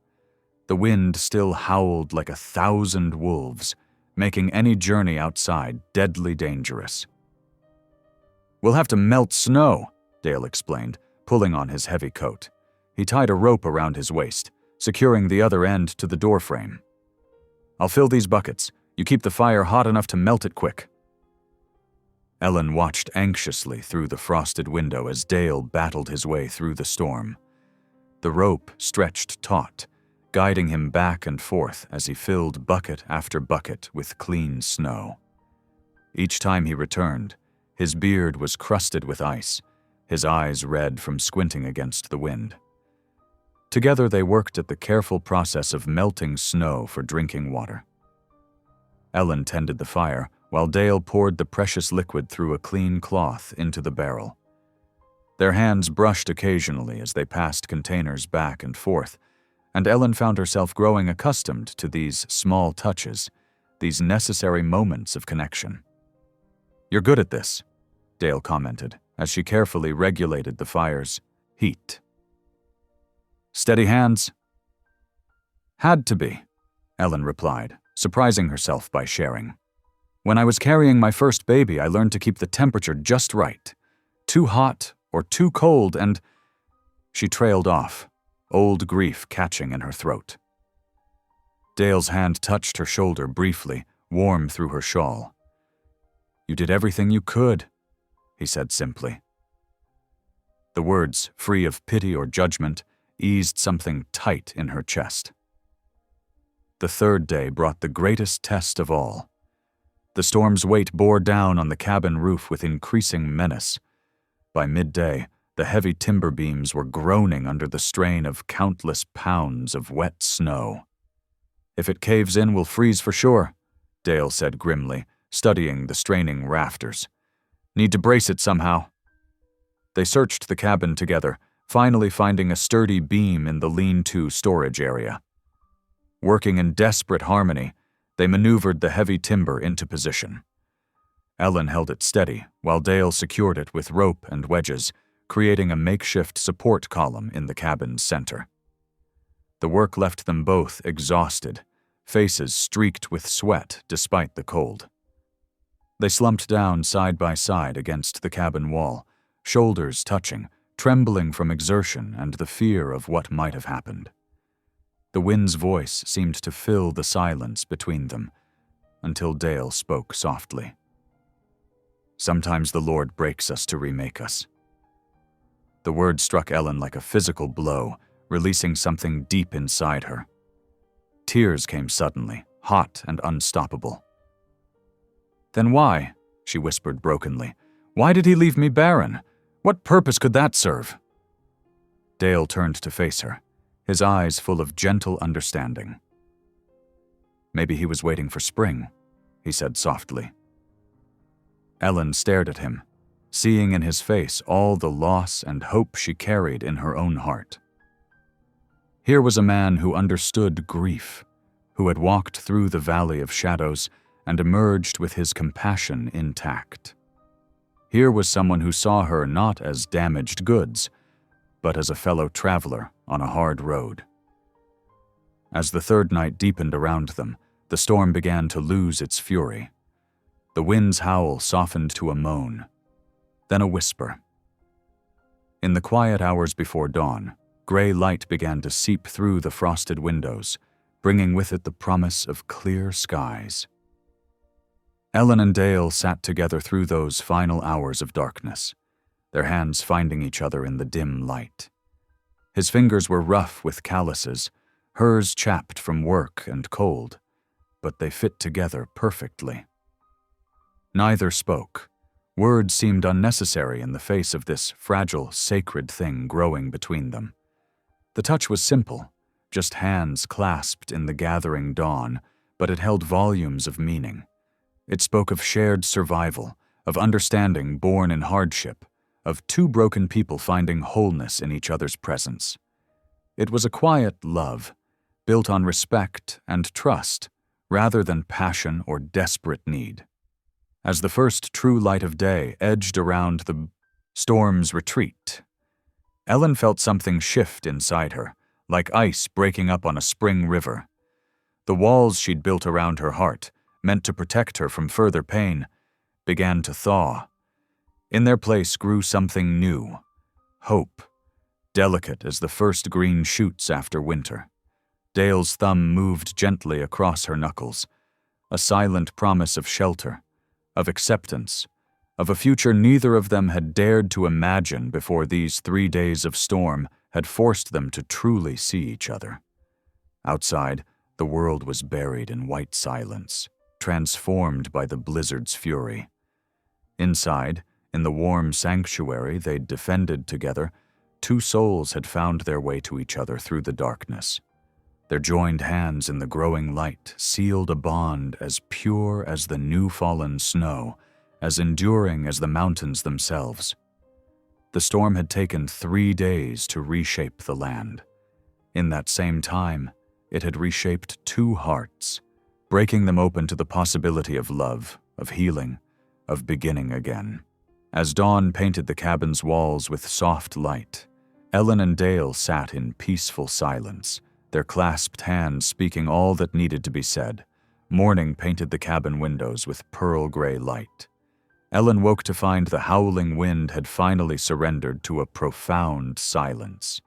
The wind still howled like 1,000 wolves, making any journey outside deadly dangerous. "We'll have to melt snow," Dale explained, pulling on his heavy coat. He tied a rope around his waist, securing the other end to the door frame. "I'll fill these buckets. You keep the fire hot enough to melt it quick." Ellen watched anxiously through the frosted window as Dale battled his way through the storm. The rope stretched taut, guiding him back and forth as he filled bucket after bucket with clean snow. Each time he returned, his beard was crusted with ice, his eyes red from squinting against the wind. Together they worked at the careful process of melting snow for drinking water. Ellen tended the fire, while Dale poured the precious liquid through a clean cloth into the barrel. Their hands brushed occasionally as they passed containers back and forth, and Ellen found herself growing accustomed to these small touches, these necessary moments of connection. "You're good at this," Dale commented, as she carefully regulated the fire's heat. "Steady hands?" "Had to be," Ellen replied, surprising herself by sharing. "When I was carrying my first baby, I learned to keep the temperature just right. Too hot or too cold, and—" She trailed off, old grief catching in her throat. Dale's hand touched her shoulder briefly, warm through her shawl. "You did everything you could," he said simply. The words, free of pity or judgment, eased something tight in her chest. The third day brought the greatest test of all. The storm's weight bore down on the cabin roof with increasing menace. By midday, the heavy timber beams were groaning under the strain of countless pounds of wet snow. "If it caves in, we'll freeze for sure," Dale said grimly, studying the straining rafters. "Need to brace it somehow." They searched the cabin together, finally finding a sturdy beam in the lean-to storage area. Working in desperate harmony, they maneuvered the heavy timber into position. Ellen held it steady, while Dale secured it with rope and wedges, creating a makeshift support column in the cabin's center. The work left them both exhausted, faces streaked with sweat despite the cold. They slumped down side by side against the cabin wall, shoulders touching, trembling from exertion and the fear of what might have happened. The wind's voice seemed to fill the silence between them, until Dale spoke softly. "Sometimes the Lord breaks us to remake us." The word struck Ellen like a physical blow, releasing something deep inside her. Tears came suddenly, hot and unstoppable. "Then why?" she whispered brokenly. "Why did he leave me barren? What purpose could that serve?" Dale turned to face her, his eyes full of gentle understanding. "Maybe he was waiting for spring," he said softly. Ellen stared at him, seeing in his face all the loss and hope she carried in her own heart. Here was a man who understood grief, who had walked through the valley of shadows and emerged with his compassion intact. Here was someone who saw her not as damaged goods, but as a fellow traveler on a hard road. As the third night deepened around them, the storm began to lose its fury. The wind's howl softened to a moan, then a whisper. In the quiet hours before dawn, gray light began to seep through the frosted windows, bringing with it the promise of clear skies. Ellen and Dale sat together through those final hours of darkness, their hands finding each other in the dim light. His fingers were rough with calluses, hers chapped from work and cold, but they fit together perfectly. Neither spoke. Words seemed unnecessary in the face of this fragile, sacred thing growing between them. The touch was simple, just hands clasped in the gathering dawn, but it held volumes of meaning. It spoke of shared survival, of understanding born in hardship, of two broken people finding wholeness in each other's presence. It was a quiet love, built on respect and trust, rather than passion or desperate need. As the first true light of day edged around the storm's retreat, Ellen felt something shift inside her, like ice breaking up on a spring river. The walls she'd built around her heart, meant to protect her from further pain, began to thaw. In their place grew something new, hope, delicate as the first green shoots after winter. Dale's thumb moved gently across her knuckles, a silent promise of shelter, of acceptance, of a future neither of them had dared to imagine before these 3 days of storm had forced them to truly see each other. Outside, the world was buried in white silence, transformed by the blizzard's fury. Inside, in the warm sanctuary they'd defended together, 2 souls had found their way to each other through the darkness. Their joined hands in the growing light sealed a bond as pure as the new-fallen snow, as enduring as the mountains themselves. The storm had taken 3 days to reshape the land. In that same time, it had reshaped 2 hearts, breaking them open to the possibility of love, of healing, of beginning again. As dawn painted the cabin's walls with soft light, Ellen and Dale sat in peaceful silence, their clasped hands speaking all that needed to be said. Morning painted the cabin windows with pearl-gray light. Ellen woke to find the howling wind had finally surrendered to a profound silence.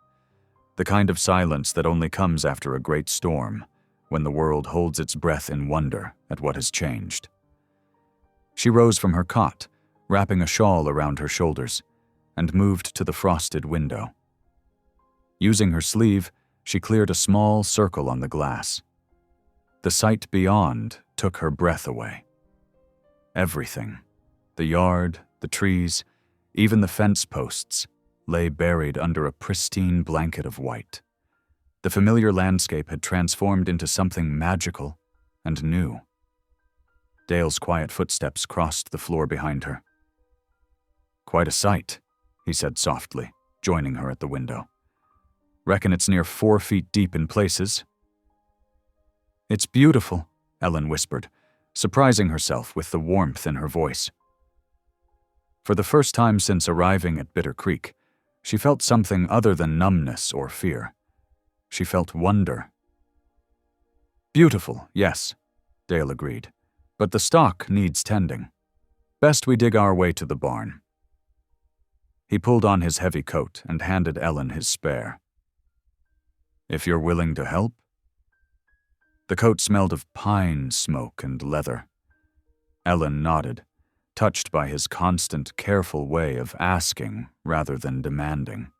The kind of silence that only comes after a great storm, when the world holds its breath in wonder at what has changed. She rose from her cot, wrapping a shawl around her shoulders, and moved to the frosted window. Using her sleeve, she cleared a small circle on the glass. The sight beyond took her breath away. Everything, the yard, the trees, even the fence posts, lay buried under a pristine blanket of white. The familiar landscape had transformed into something magical and new. Dale's quiet footsteps crossed the floor behind her. "Quite a sight," he said softly, joining her at the window. "Reckon it's near 4 feet deep in places." "It's beautiful," Ellen whispered, surprising herself with the warmth in her voice. For the first time since arriving at Bitter Creek, she felt something other than numbness or fear. She felt wonder. "Beautiful, yes," Dale agreed, "but the stock needs tending. Best we dig our way to the barn." He pulled on his heavy coat and handed Ellen his spare. "If you're willing to help?" The coat smelled of pine smoke and leather. Ellen nodded, touched by his constant, careful way of asking rather than demanding.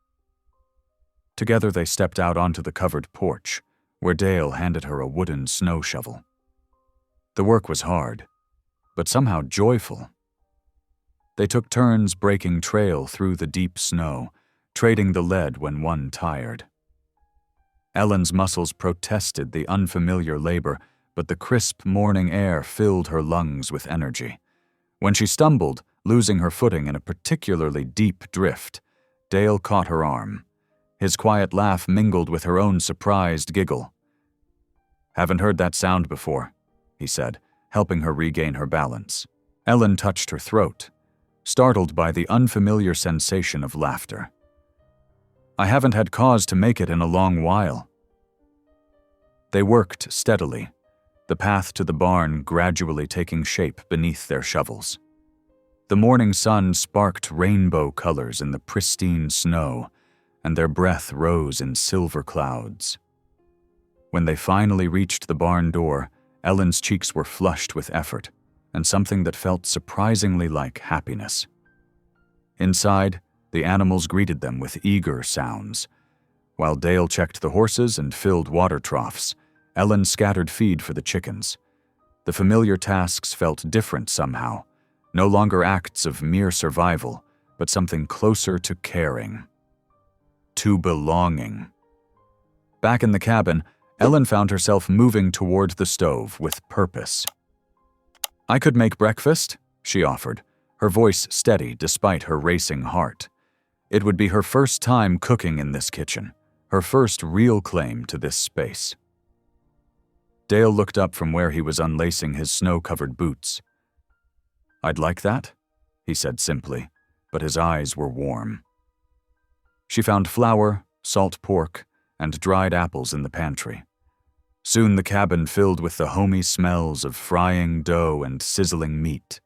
Together they stepped out onto the covered porch, where Dale handed her a wooden snow shovel. The work was hard, but somehow joyful. They took turns breaking trail through the deep snow, trading the lead when one tired. Ellen's muscles protested the unfamiliar labor, but the crisp morning air filled her lungs with energy. When she stumbled, losing her footing in a particularly deep drift, Dale caught her arm. His quiet laugh mingled with her own surprised giggle. "Haven't heard that sound before," he said, helping her regain her balance. Ellen touched her throat, startled by the unfamiliar sensation of laughter. "I haven't had cause to make it in a long while." They worked steadily, the path to the barn gradually taking shape beneath their shovels. The morning sun sparked rainbow colors in the pristine snow, and their breath rose in silver clouds. When they finally reached the barn door, Ellen's cheeks were flushed with effort, and something that felt surprisingly like happiness. Inside, the animals greeted them with eager sounds. While Dale checked the horses and filled water troughs, Ellen scattered feed for the chickens. The familiar tasks felt different somehow, no longer acts of mere survival, but something closer to caring, to belonging. Back in the cabin, Ellen found herself moving toward the stove with purpose. "I could make breakfast," she offered, her voice steady despite her racing heart. It would be her first time cooking in this kitchen, her first real claim to this space. Dale looked up from where he was unlacing his snow-covered boots. "I'd like that," he said simply, but his eyes were warm. She found flour, salt pork, and dried apples in the pantry. Soon the cabin filled with the homey smells of frying dough and sizzling meat.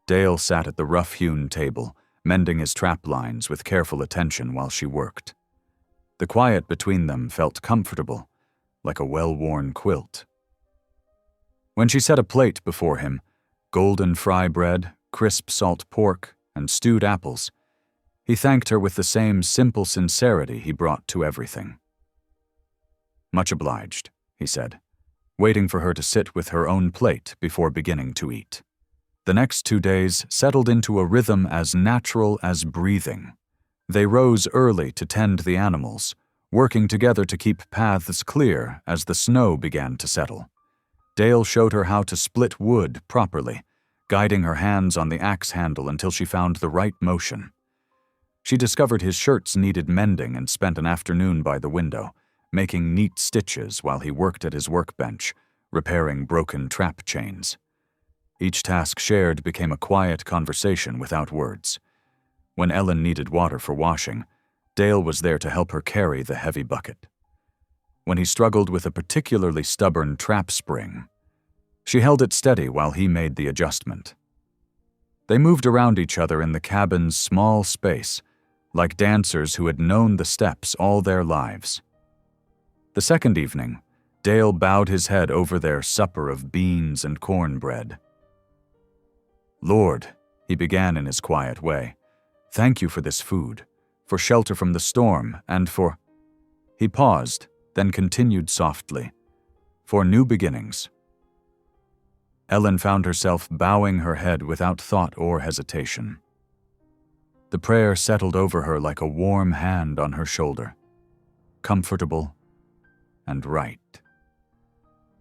Dale sat at the rough-hewn table, mending his trap lines with careful attention while she worked. The quiet between them felt comfortable, like a well-worn quilt. When she set a plate before him, golden fry bread, crisp salt pork, and stewed apples, he thanked her with the same simple sincerity he brought to everything. "Much obliged," he said, waiting for her to sit with her own plate before beginning to eat. The next 2 days settled into a rhythm as natural as breathing. They rose early to tend the animals, working together to keep paths clear as the snow began to settle. Dale showed her how to split wood properly, guiding her hands on the axe handle until she found the right motion. She discovered his shirts needed mending and spent an afternoon by the window, making neat stitches while he worked at his workbench, repairing broken trap chains. Each task shared became a quiet conversation without words. When Ellen needed water for washing, Dale was there to help her carry the heavy bucket. When he struggled with a particularly stubborn trap spring, she held it steady while he made the adjustment. They moved around each other in the cabin's small space, like dancers who had known the steps all their lives. The second evening, Dale bowed his head over their supper of beans and cornbread. "Lord," he began in his quiet way, "thank you for this food, for shelter from the storm, and for—" He paused, then continued softly, "for new beginnings." Ellen found herself bowing her head without thought or hesitation. The prayer settled over her like a warm hand on her shoulder, comfortable and right.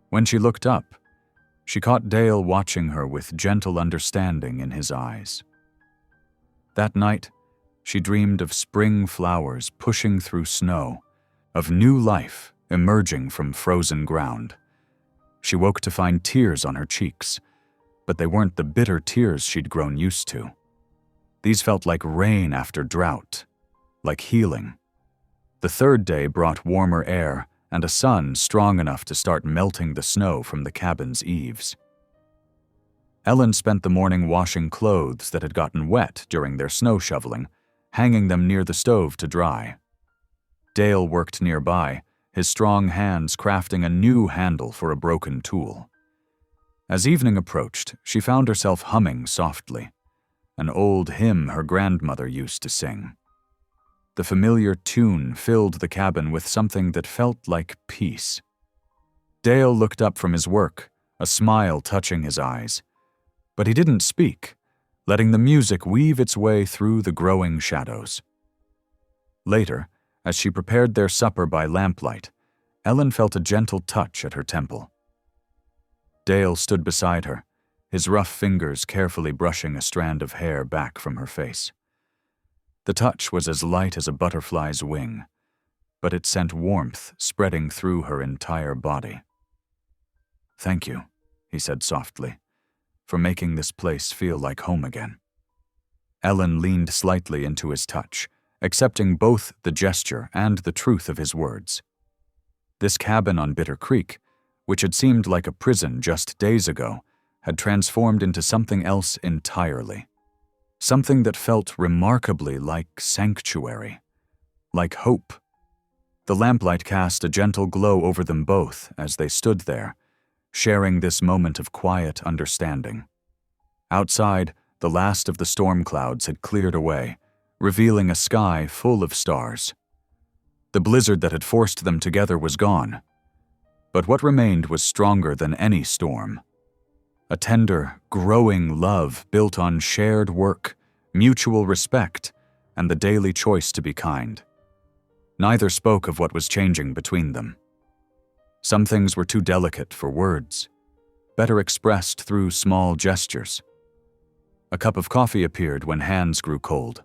When she looked up, she caught Dale watching her with gentle understanding in his eyes. That night, she dreamed of spring flowers pushing through snow, of new life emerging from frozen ground. She woke to find tears on her cheeks, but they weren't the bitter tears she'd grown used to. These felt like rain after drought, like healing. The third day brought warmer air and a sun strong enough to start melting the snow from the cabin's eaves. Ellen spent the morning washing clothes that had gotten wet during their snow shoveling, hanging them near the stove to dry. Dale worked nearby, his strong hands crafting a new handle for a broken tool. As evening approached, she found herself humming softly, an old hymn her grandmother used to sing. The familiar tune filled the cabin with something that felt like peace. Dale looked up from his work, a smile touching his eyes. But he didn't speak, letting the music weave its way through the growing shadows. Later, as she prepared their supper by lamplight, Ellen felt a gentle touch at her temple. Dale stood beside her, his rough fingers carefully brushing a strand of hair back from her face. The touch was as light as a butterfly's wing, but it sent warmth spreading through her entire body. "Thank you," he said softly, "for making this place feel like home again." Ellen leaned slightly into his touch, accepting both the gesture and the truth of his words. This cabin on Bitter Creek, which had seemed like a prison just days ago, had transformed into something else entirely. Something that felt remarkably like sanctuary, like hope. The lamplight cast a gentle glow over them both as they stood there, sharing this moment of quiet understanding. Outside, the last of the storm clouds had cleared away, revealing a sky full of stars. The blizzard that had forced them together was gone, but what remained was stronger than any storm. A tender, growing love built on shared work, mutual respect, and the daily choice to be kind. Neither spoke of what was changing between them. Some things were too delicate for words, better expressed through small gestures. A cup of coffee appeared when hands grew cold.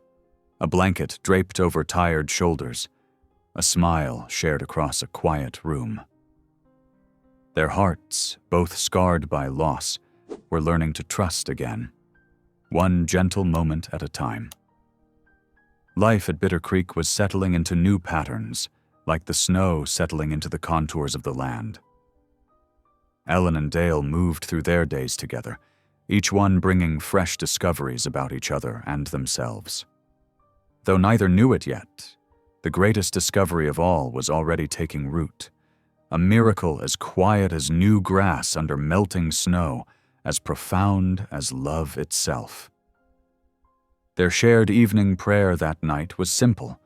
A blanket draped over tired shoulders. A smile shared across a quiet room. Their hearts, both scarred by loss, were learning to trust again, one gentle moment at a time. Life at Bitter Creek was settling into new patterns, like the snow settling into the contours of the land. Ellen and Dale moved through their days together, each one bringing fresh discoveries about each other and themselves. Though neither knew it yet, the greatest discovery of all was already taking root, a miracle as quiet as new grass under melting snow, as profound as love itself. Their shared evening prayer that night was simple,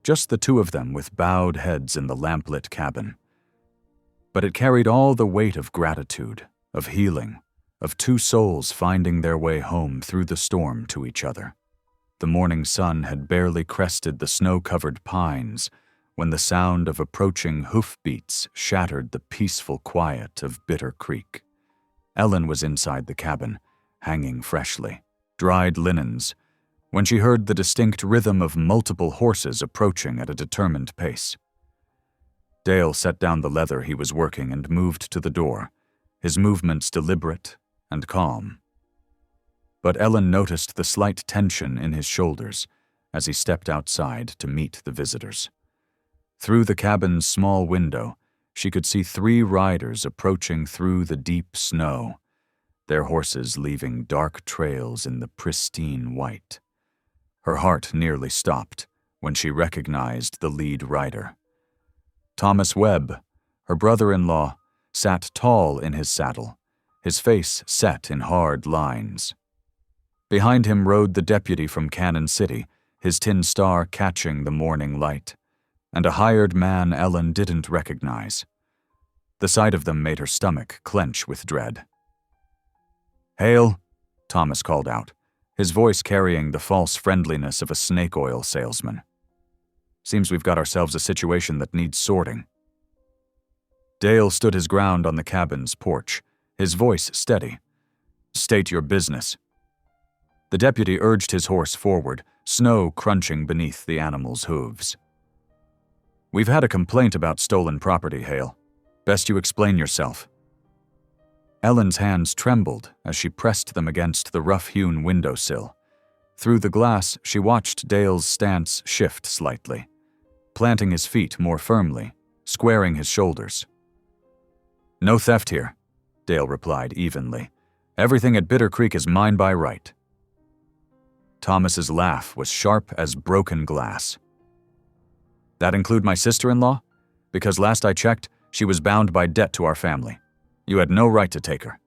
just the two of them with bowed heads in the lamplit cabin. But it carried all the weight of gratitude, of healing, of two souls finding their way home through the storm to each other. The morning sun had barely crested the snow-covered pines when the sound of approaching hoofbeats shattered the peaceful quiet of Bitter Creek. Ellen was inside the cabin, hanging freshly, dried linens, when she heard the distinct rhythm of multiple horses approaching at a determined pace. Dale set down the leather he was working and moved to the door, his movements deliberate and calm. But Ellen noticed the slight tension in his shoulders as he stepped outside to meet the visitors. Through the cabin's small window, she could see 3 riders approaching through the deep snow, their horses leaving dark trails in the pristine white. Her heart nearly stopped when she recognized the lead rider. Thomas Webb, her brother-in-law, sat tall in his saddle, his face set in hard lines. Behind him rode the deputy from Cannon City, his tin star catching the morning light, and a hired man Ellen didn't recognize. The sight of them made her stomach clench with dread. "Hail," Thomas called out, his voice carrying the false friendliness of a snake oil salesman. "Seems we've got ourselves a situation that needs sorting." Dale stood his ground on the cabin's porch, his voice steady. "State your business." The deputy urged his horse forward, snow crunching beneath the animal's hooves. "We've had a complaint about stolen property, Hale. Best you explain yourself." Ellen's hands trembled as she pressed them against the rough-hewn windowsill. Through the glass, she watched Dale's stance shift slightly, planting his feet more firmly, squaring his shoulders. "No theft here," Dale replied evenly. "Everything at Bitter Creek is mine by right." Thomas's laugh was sharp as broken glass. "That include my sister-in-law? Because last I checked, she was bound by debt to our family. You had no right to take her."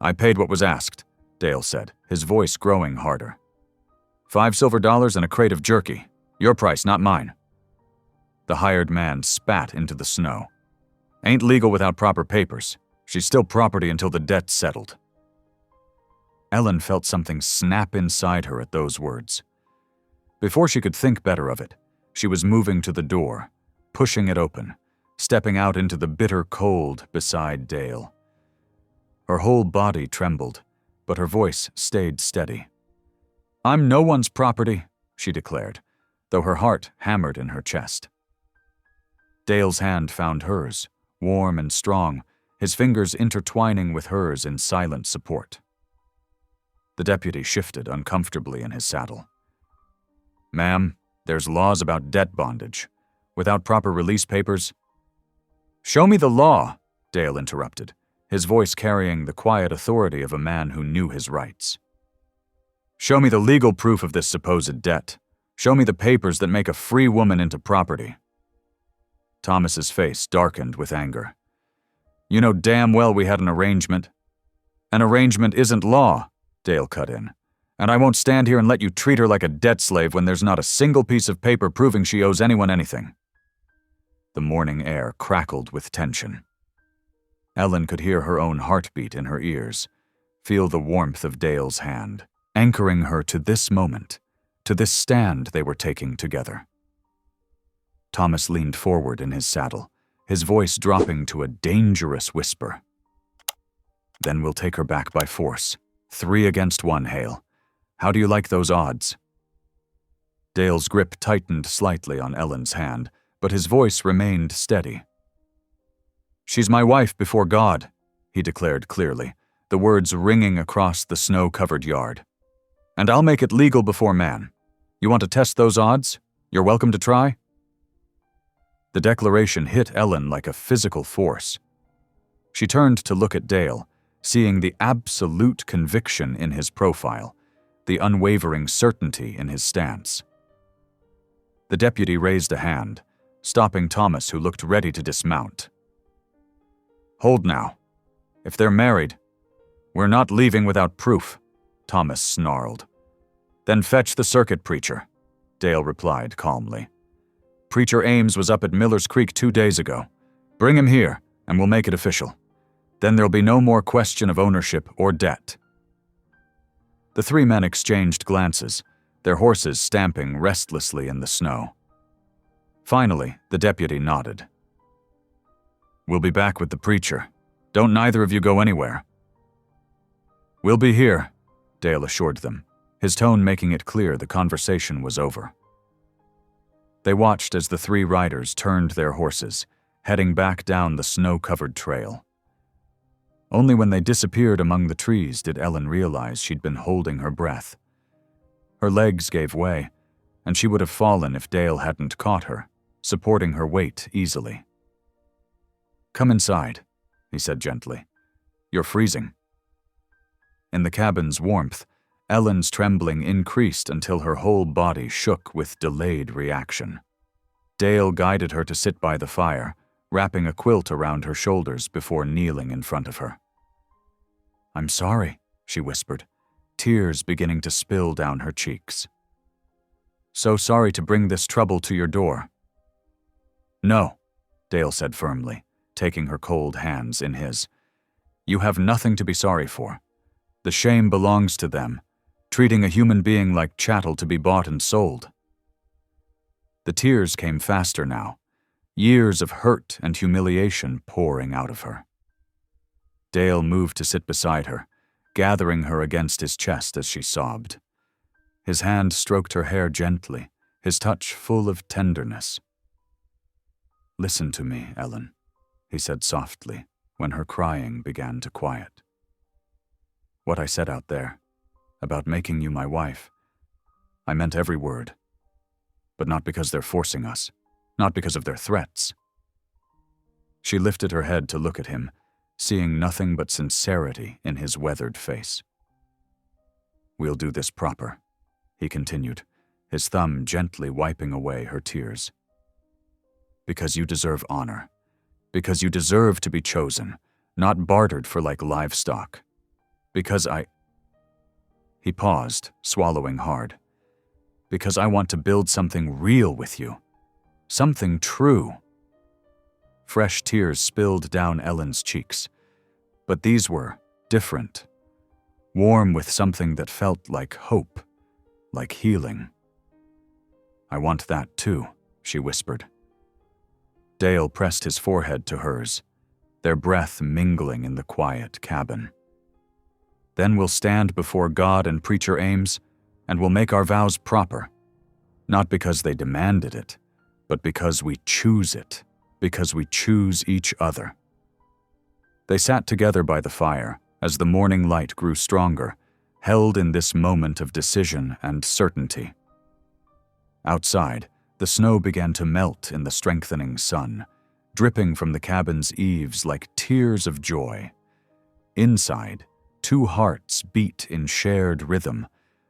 "I paid what was asked," Dale said, his voice growing harder. $5 silver and a crate of jerky. Your price, not mine." The hired man spat into the snow. "Ain't legal without proper papers. She's still property until the debt's settled." Ellen felt something snap inside her at those words. Before she could think better of it, she was moving to the door, pushing it open, stepping out into the bitter cold beside Dale. Her whole body trembled, but her voice stayed steady. "I'm no one's property," she declared, though her heart hammered in her chest. Dale's hand found hers, warm and strong, his fingers intertwining with hers in silent support. The deputy shifted uncomfortably in his saddle. "Ma'am, there's laws about debt bondage. Without proper release papers—" "Show me the law," Dale interrupted, his voice carrying the quiet authority of a man who knew his rights. "Show me the legal proof of this supposed debt. Show me the papers that make a free woman into property." Thomas's face darkened with anger. "You know damn well we had an arrangement." "An arrangement isn't law," Dale cut in, "and I won't stand here and let you treat her like a debt slave when there's not a single piece of paper proving she owes anyone anything." The morning air crackled with tension. Ellen could hear her own heartbeat in her ears, feel the warmth of Dale's hand, anchoring her to this moment, to this stand they were taking together. Thomas leaned forward in his saddle, his voice dropping to a dangerous whisper. "Then we'll take her back by force. 3 against 1, Hale. How do you like those odds?" Dale's grip tightened slightly on Ellen's hand, but his voice remained steady. "She's my wife before God," he declared clearly, the words ringing across the snow-covered yard. "And I'll make it legal before man. You want to test those odds? You're welcome to try." The declaration hit Ellen like a physical force. She turned to look at Dale, seeing the absolute conviction in his profile, the unwavering certainty in his stance. The deputy raised a hand, stopping Thomas, who looked ready to dismount. "Hold now. If they're married, we're not leaving without proof," Thomas snarled. "Then fetch the circuit preacher," Dale replied calmly. "Preacher Ames was up at Miller's Creek 2 days ago. Bring him here, and we'll make it official. Then there'll be no more question of ownership or debt." The three men exchanged glances, their horses stamping restlessly in the snow. Finally, the deputy nodded. "We'll be back with the preacher. Don't neither of you go anywhere." "We'll be here," Dale assured them, his tone making it clear the conversation was over. They watched as the three riders turned their horses, heading back down the snow-covered trail. Only when they disappeared among the trees did Ellen realize she'd been holding her breath. Her legs gave way, and she would have fallen if Dale hadn't caught her, supporting her weight easily. "Come inside," he said gently. "You're freezing." In the cabin's warmth, Ellen's trembling increased until her whole body shook with delayed reaction. Dale guided her to sit by the fire, wrapping a quilt around her shoulders before kneeling in front of her. "I'm sorry," she whispered, tears beginning to spill down her cheeks. "So sorry to bring this trouble to your door." "No," Dale said firmly, taking her cold hands in his. "You have nothing to be sorry for. The shame belongs to them, treating a human being like chattel to be bought and sold." The tears came faster now, years of hurt and humiliation pouring out of her. Dale moved to sit beside her, gathering her against his chest as she sobbed. His hand stroked her hair gently, his touch full of tenderness. "Listen to me, Ellen," he said softly when her crying began to quiet. "What I said out there, about making you my wife, I meant every word. But not because they're forcing us, not because of their threats." She lifted her head to look at him, seeing nothing but sincerity in his weathered face. "We'll do this proper," he continued, his thumb gently wiping away her tears. "Because you deserve honor. Because you deserve to be chosen, not bartered for like livestock. Because He paused, swallowing hard. "Because I want to build something real with you. Something true." Fresh tears spilled down Ellen's cheeks. But these were different. Warm with something that felt like hope, like healing. "I want that too," she whispered. Dale pressed his forehead to hers, their breath mingling in the quiet cabin. "Then we'll stand before God and Preacher Ames, and we'll make our vows proper. Not because they demanded it, but because we choose it, because we choose each other." They sat together by the fire as the morning light grew stronger, held in this moment of decision and certainty. Outside, the snow began to melt in the strengthening sun, dripping from the cabin's eaves like tears of joy. Inside, two hearts beat in shared rhythm,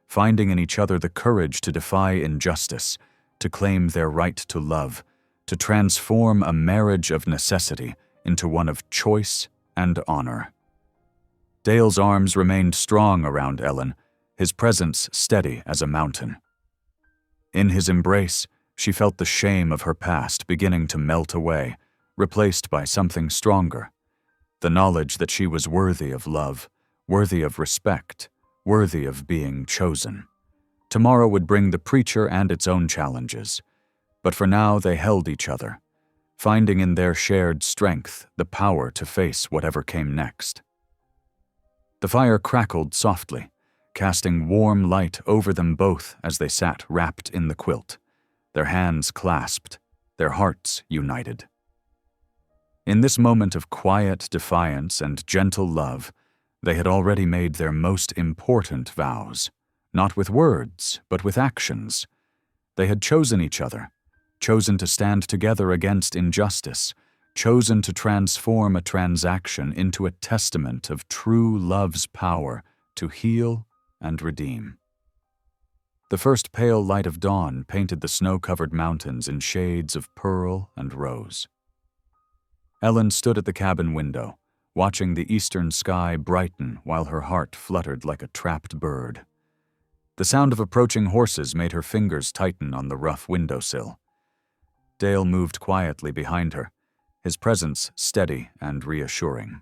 finding in each other the courage to defy injustice, to claim their right to love, to transform a marriage of necessity into one of choice and honor. Dale's arms remained strong around Ellen, his presence steady as a mountain. In his embrace, she felt the shame of her past beginning to melt away, replaced by something stronger, the knowledge that she was worthy of love, worthy of respect, worthy of being chosen. Tomorrow would bring the preacher and its own challenges, but for now they held each other, finding in their shared strength the power to face whatever came next. The fire crackled softly, casting warm light over them both as they sat wrapped in the quilt, their hands clasped, their hearts united. In this moment of quiet defiance and gentle love, they had already made their most important vows, not with words, but with actions. They had chosen each other, chosen to stand together against injustice, chosen to transform a transaction into a testament of true love's power to heal and redeem. The first pale light of dawn painted the snow-covered mountains in shades of pearl and rose. Ellen stood at the cabin window, watching the eastern sky brighten while her heart fluttered like a trapped bird. The sound of approaching horses made her fingers tighten on the rough windowsill. Dale moved quietly behind her, his presence steady and reassuring.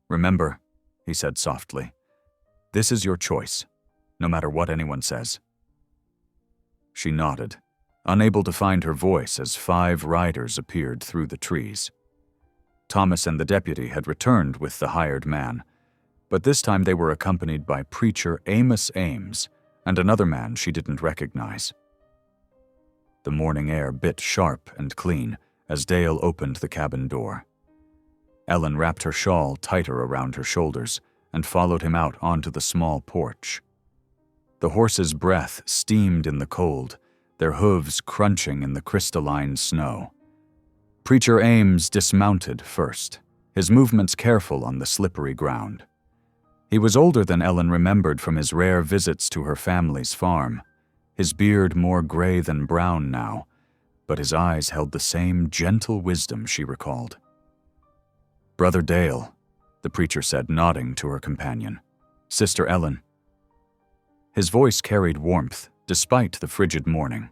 "Remember," he said softly, "this is your choice, no matter what anyone says." She nodded, unable to find her voice as 5 riders appeared through the trees. Thomas and the deputy had returned with the hired man, but this time they were accompanied by preacher Amos Ames and another man she didn't recognize. The morning air bit sharp and clean as Dale opened the cabin door. Ellen wrapped her shawl tighter around her shoulders and followed him out onto the small porch. The horses' breath steamed in the cold, their hooves crunching in the crystalline snow. Preacher Ames dismounted first, his movements careful on the slippery ground. He was older than Ellen remembered from his rare visits to her family's farm, his beard more gray than brown now, but his eyes held the same gentle wisdom she recalled. "Brother Dale," the preacher said, nodding to her companion. "Sister Ellen." His voice carried warmth, despite the frigid morning.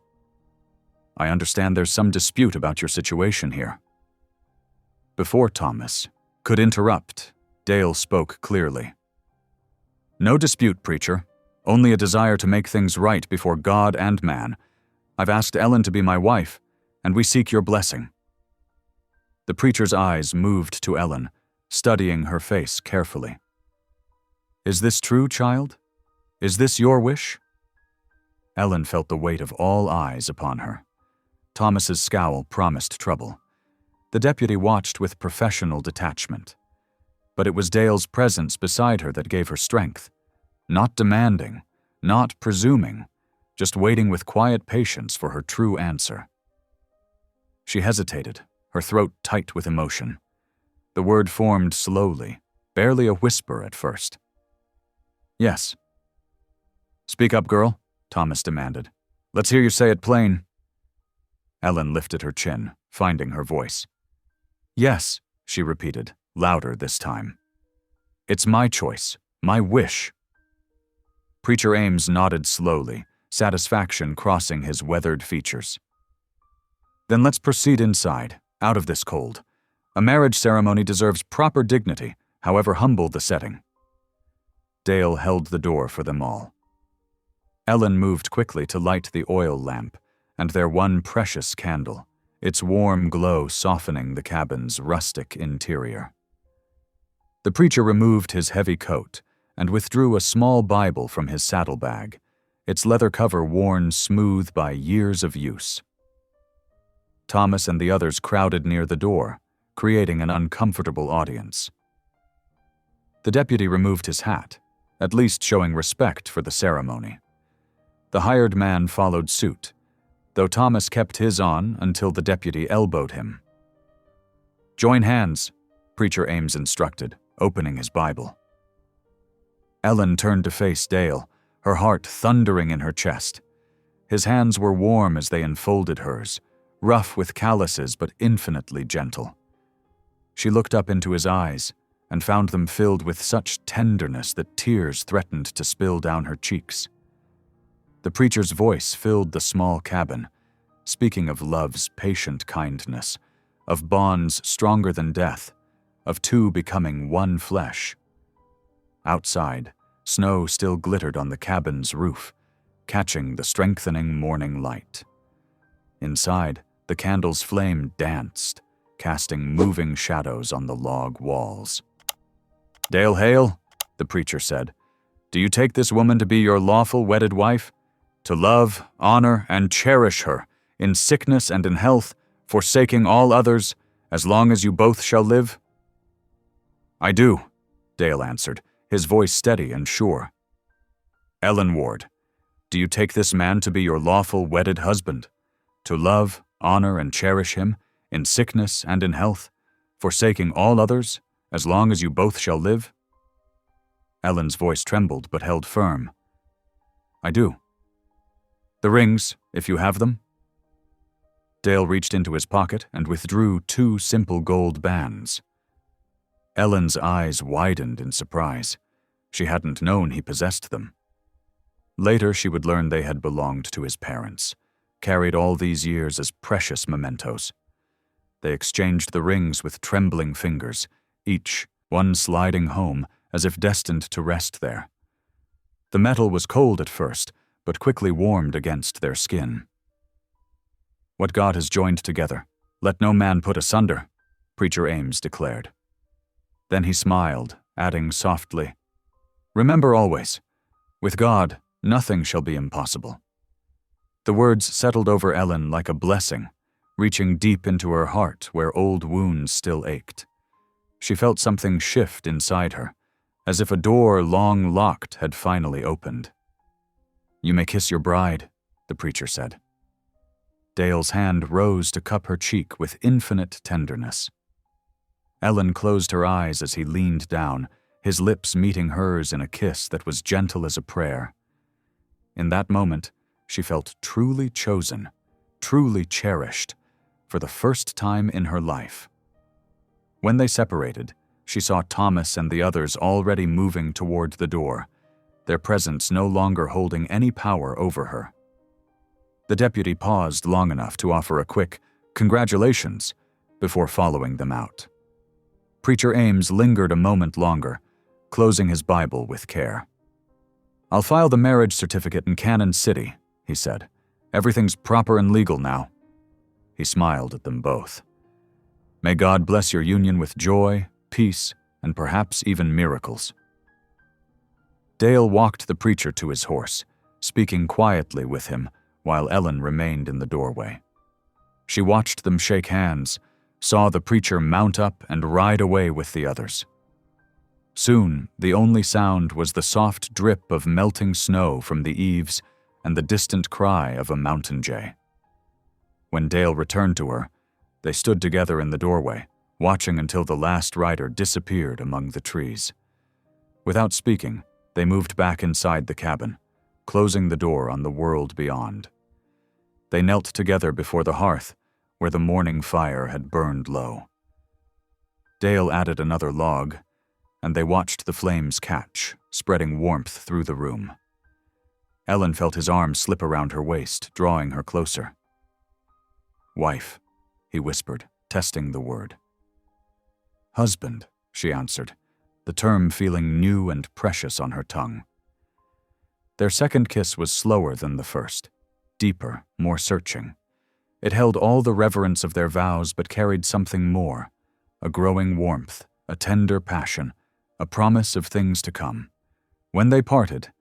"I understand there's some dispute about your situation here." Before Thomas could interrupt, Dale spoke clearly. "No dispute, preacher. Only a desire to make things right before God and man. I've asked Ellen to be my wife, and we seek your blessing." The preacher's eyes moved to Ellen, studying her face carefully. "Is this true, child? Is this your wish?" Ellen felt the weight of all eyes upon her. Thomas's scowl promised trouble. The deputy watched with professional detachment. But it was Dale's presence beside her that gave her strength. Not demanding, not presuming, just waiting with quiet patience for her true answer. She hesitated, her throat tight with emotion. The word formed slowly, barely a whisper at first. "Yes." "Speak up, girl," Thomas demanded. "Let's hear you say it plain." Ellen lifted her chin, finding her voice. "Yes," she repeated, louder this time. "It's my choice, my wish." Preacher Ames nodded slowly, satisfaction crossing his weathered features. "Then let's proceed inside, out of this cold. A marriage ceremony deserves proper dignity, however humble the setting." Dale held the door for them all. Ellen moved quickly to light the oil lamp and their one precious candle, its warm glow softening the cabin's rustic interior. The preacher removed his heavy coat and withdrew a small Bible from his saddlebag, its leather cover worn smooth by years of use. Thomas and the others crowded near the door, creating an uncomfortable audience. The deputy removed his hat, at least showing respect for the ceremony. The hired man followed suit, though Thomas kept his on until the deputy elbowed him. "Join hands," Preacher Ames instructed, opening his Bible. Ellen turned to face Dale, her heart thundering in her chest. His hands were warm as they enfolded hers, rough with calluses but infinitely gentle. She looked up into his eyes and found them filled with such tenderness that tears threatened to spill down her cheeks. The preacher's voice filled the small cabin, speaking of love's patient kindness, of bonds stronger than death, of two becoming one flesh. Outside, snow still glittered on the cabin's roof, catching the strengthening morning light. Inside, the candle's flame danced, casting moving shadows on the log walls. "Dale Hale," the preacher said, "do you take this woman to be your lawful wedded wife? To love, honor, and cherish her, in sickness and in health, forsaking all others, as long as you both shall live?" "I do," Dale answered, his voice steady and sure. "Ellen Ward, do you take this man to be your lawful wedded husband, to love, honor, and cherish him, in sickness and in health, forsaking all others, as long as you both shall live?" Ellen's voice trembled but held firm. "I do." "The rings, if you have them?" Dale reached into his pocket and withdrew 2 simple gold bands. Ellen's eyes widened in surprise. She hadn't known he possessed them. Later she would learn they had belonged to his parents, carried all these years as precious mementos. They exchanged the rings with trembling fingers, each one sliding home as if destined to rest there. The metal was cold at first, but quickly warmed against their skin. "What God has joined together, let no man put asunder," Preacher Ames declared. Then he smiled, adding softly, "Remember always, with God, nothing shall be impossible." The words settled over Ellen like a blessing, reaching deep into her heart where old wounds still ached. She felt something shift inside her, as if a door long locked had finally opened. "You may kiss your bride," the preacher said. Dale's hand rose to cup her cheek with infinite tenderness. Ellen closed her eyes as he leaned down, his lips meeting hers in a kiss that was gentle as a prayer. In that moment, she felt truly chosen, truly cherished, for the first time in her life. When they separated, she saw Thomas and the others already moving toward the door, their presence no longer holding any power over her. The deputy paused long enough to offer a quick "Congratulations" before following them out. Preacher Ames lingered a moment longer, closing his Bible with care. "I'll file the marriage certificate in Cannon City," he said. "Everything's proper and legal now." He smiled at them both. "May God bless your union with joy, peace, and perhaps even miracles." Dale walked the preacher to his horse, speaking quietly with him while Ellen remained in the doorway. She watched them shake hands, saw the preacher mount up and ride away with the others. Soon, the only sound was the soft drip of melting snow from the eaves and the distant cry of a mountain jay. When Dale returned to her, they stood together in the doorway, watching until the last rider disappeared among the trees. Without speaking, they moved back inside the cabin, closing the door on the world beyond. They knelt together before the hearth, where the morning fire had burned low. Dale added another log, and they watched the flames catch, spreading warmth through the room. Ellen felt his arm slip around her waist, drawing her closer. "Wife," he whispered, testing the word. "Husband," she answered, the term feeling new and precious on her tongue. Their second kiss was slower than the first, deeper, more searching. It held all the reverence of their vows but carried something more, a growing warmth, a tender passion, a promise of things to come. When they parted,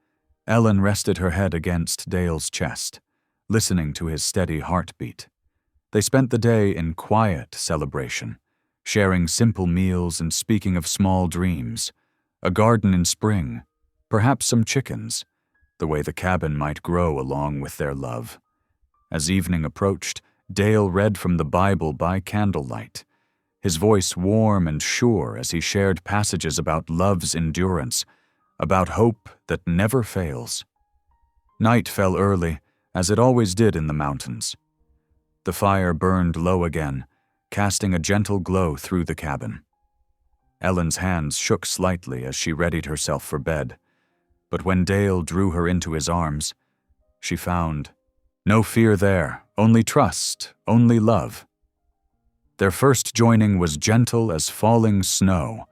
Ellen rested her head against Dale's chest, listening to his steady heartbeat. They spent the day in quiet celebration, sharing simple meals and speaking of small dreams, a garden in spring, perhaps some chickens, the way the cabin might grow along with their love. As evening approached, Dale read from the Bible by candlelight, his voice warm and sure as he shared passages about love's endurance, about hope that never fails. Night fell early, as it always did in the mountains. The fire burned low again, casting a gentle glow through the cabin. Ellen's hands shook slightly as she readied herself for bed, but when Dale drew her into his arms, she found no fear there, only trust, only love. Their first joining was gentle as falling snow,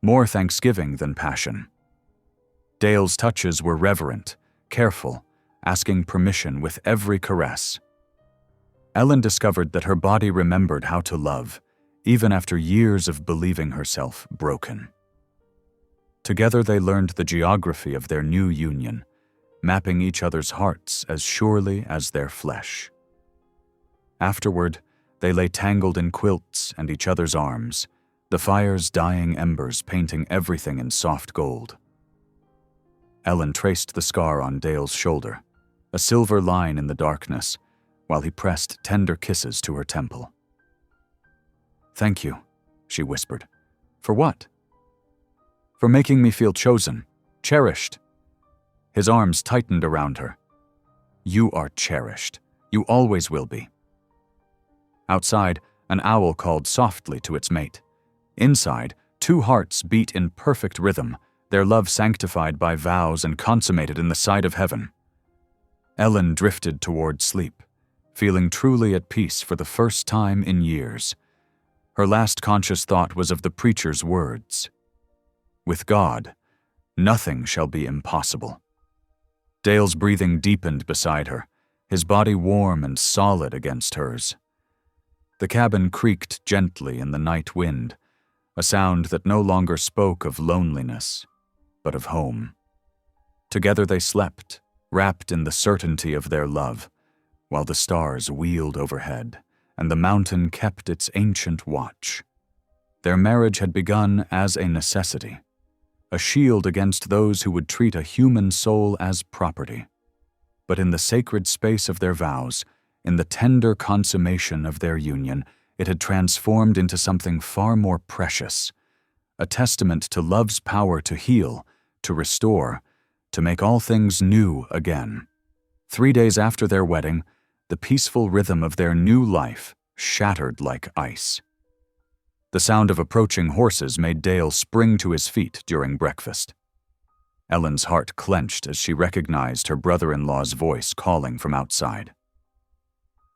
more thanksgiving than passion. Dale's touches were reverent, careful, asking permission with every caress. Ellen discovered that her body remembered how to love, even after years of believing herself broken. Together they learned the geography of their new union, mapping each other's hearts as surely as their flesh. Afterward, They lay tangled in quilts and each other's arms, the fire's dying embers painting everything in soft gold. Ellen traced the scar on Dale's shoulder, a silver line in the darkness, while he pressed tender kisses to her temple. "Thank you," she whispered. "For what?" "For making me feel chosen, cherished." His arms tightened around her. "You are cherished. You always will be." Outside, an owl called softly to its mate. Inside, two hearts beat in perfect rhythm, their love sanctified by vows and consummated in the sight of heaven. Ellen drifted toward sleep, feeling truly at peace for the first time in years. Her last conscious thought was of the preacher's words. With God, nothing shall be impossible. Dale's breathing deepened beside her, his body warm and solid against hers. The cabin creaked gently in the night wind, a sound that no longer spoke of loneliness, but of home. Together they slept, wrapped in the certainty of their love, while the stars wheeled overhead, and the mountain kept its ancient watch. Their marriage had begun as a necessity, a shield against those who would treat a human soul as property. But in the sacred space of their vows, in the tender consummation of their union, it had transformed into something far more precious, a testament to love's power to heal, to restore, to make all things new again. 3 days after their wedding, the peaceful rhythm of their new life shattered like ice. The sound of approaching horses made Dale spring to his feet during breakfast. Ellen's heart clenched as she recognized her brother-in-law's voice calling from outside.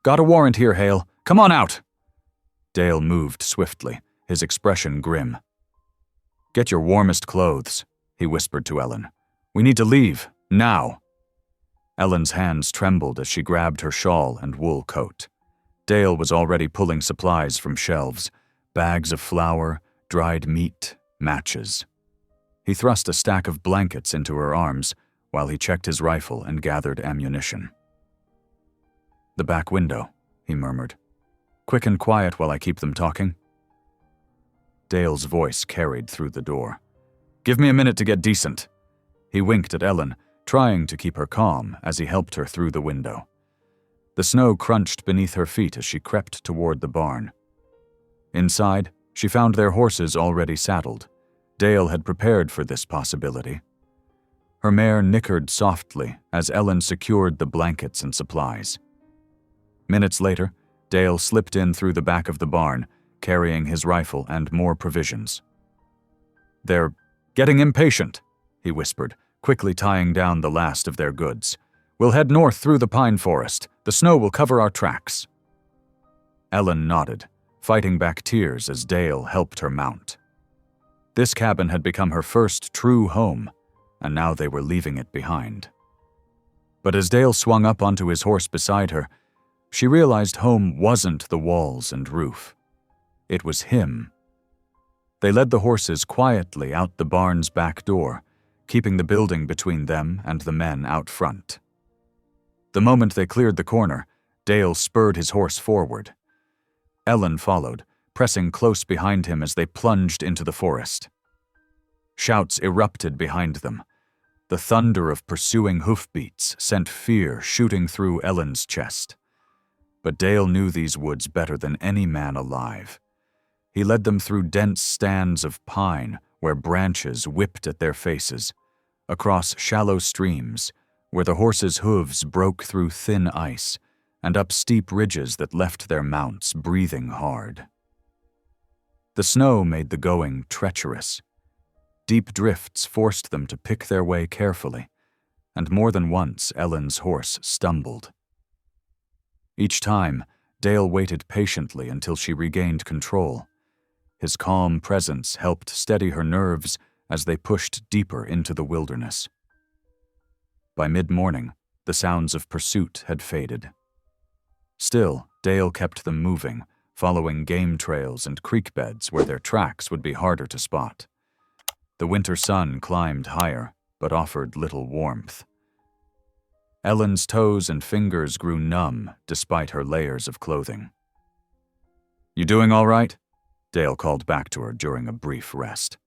"Got a warrant here, Hale. Come on out!" Dale moved swiftly, his expression grim. "Get your warmest clothes," he whispered to Ellen. "We need to leave, now." Ellen's hands trembled as she grabbed her shawl and wool coat. Dale was already pulling supplies from shelves, bags of flour, dried meat, matches. He thrust a stack of blankets into her arms while he checked his rifle and gathered ammunition. "The back window," he murmured. "Quick and quiet while I keep them talking." Dale's voice carried through the door. "Give me a minute to get decent." He winked at Ellen, trying to keep her calm as he helped her through the window. The snow crunched beneath her feet as she crept toward the barn. Inside, she found their horses already saddled. Dale had prepared for this possibility. Her mare nickered softly as Ellen secured the blankets and supplies. Minutes later, Dale slipped in through the back of the barn, carrying his rifle and more provisions. "They're getting impatient," he whispered, quickly tying down the last of their goods. "We'll head north through the pine forest. The snow will cover our tracks." Ellen nodded, fighting back tears as Dale helped her mount. This cabin had become her first true home, and now they were leaving it behind. But as Dale swung up onto his horse beside her, she realized home wasn't the walls and roof. It was him. They led the horses quietly out the barn's back door, keeping the building between them and the men out front. The moment they cleared the corner, Dale spurred his horse forward. Ellen followed, pressing close behind him as they plunged into the forest. Shouts erupted behind them. The thunder of pursuing hoofbeats sent fear shooting through Ellen's chest. But Dale knew these woods better than any man alive. He led them through dense stands of pine where branches whipped at their faces, across shallow streams where the horses' hooves broke through thin ice, and up steep ridges that left their mounts breathing hard. The snow made the going treacherous. Deep drifts forced them to pick their way carefully, and more than once Ellen's horse stumbled. Each time, Dale waited patiently until she regained control. His calm presence helped steady her nerves as they pushed deeper into the wilderness. By mid-morning, the sounds of pursuit had faded. Still, Dale kept them moving, following game trails and creek beds where their tracks would be harder to spot. The winter sun climbed higher, but offered little warmth. Ellen's toes and fingers grew numb despite her layers of clothing. "You doing all right?" Dale called back to her during a brief rest.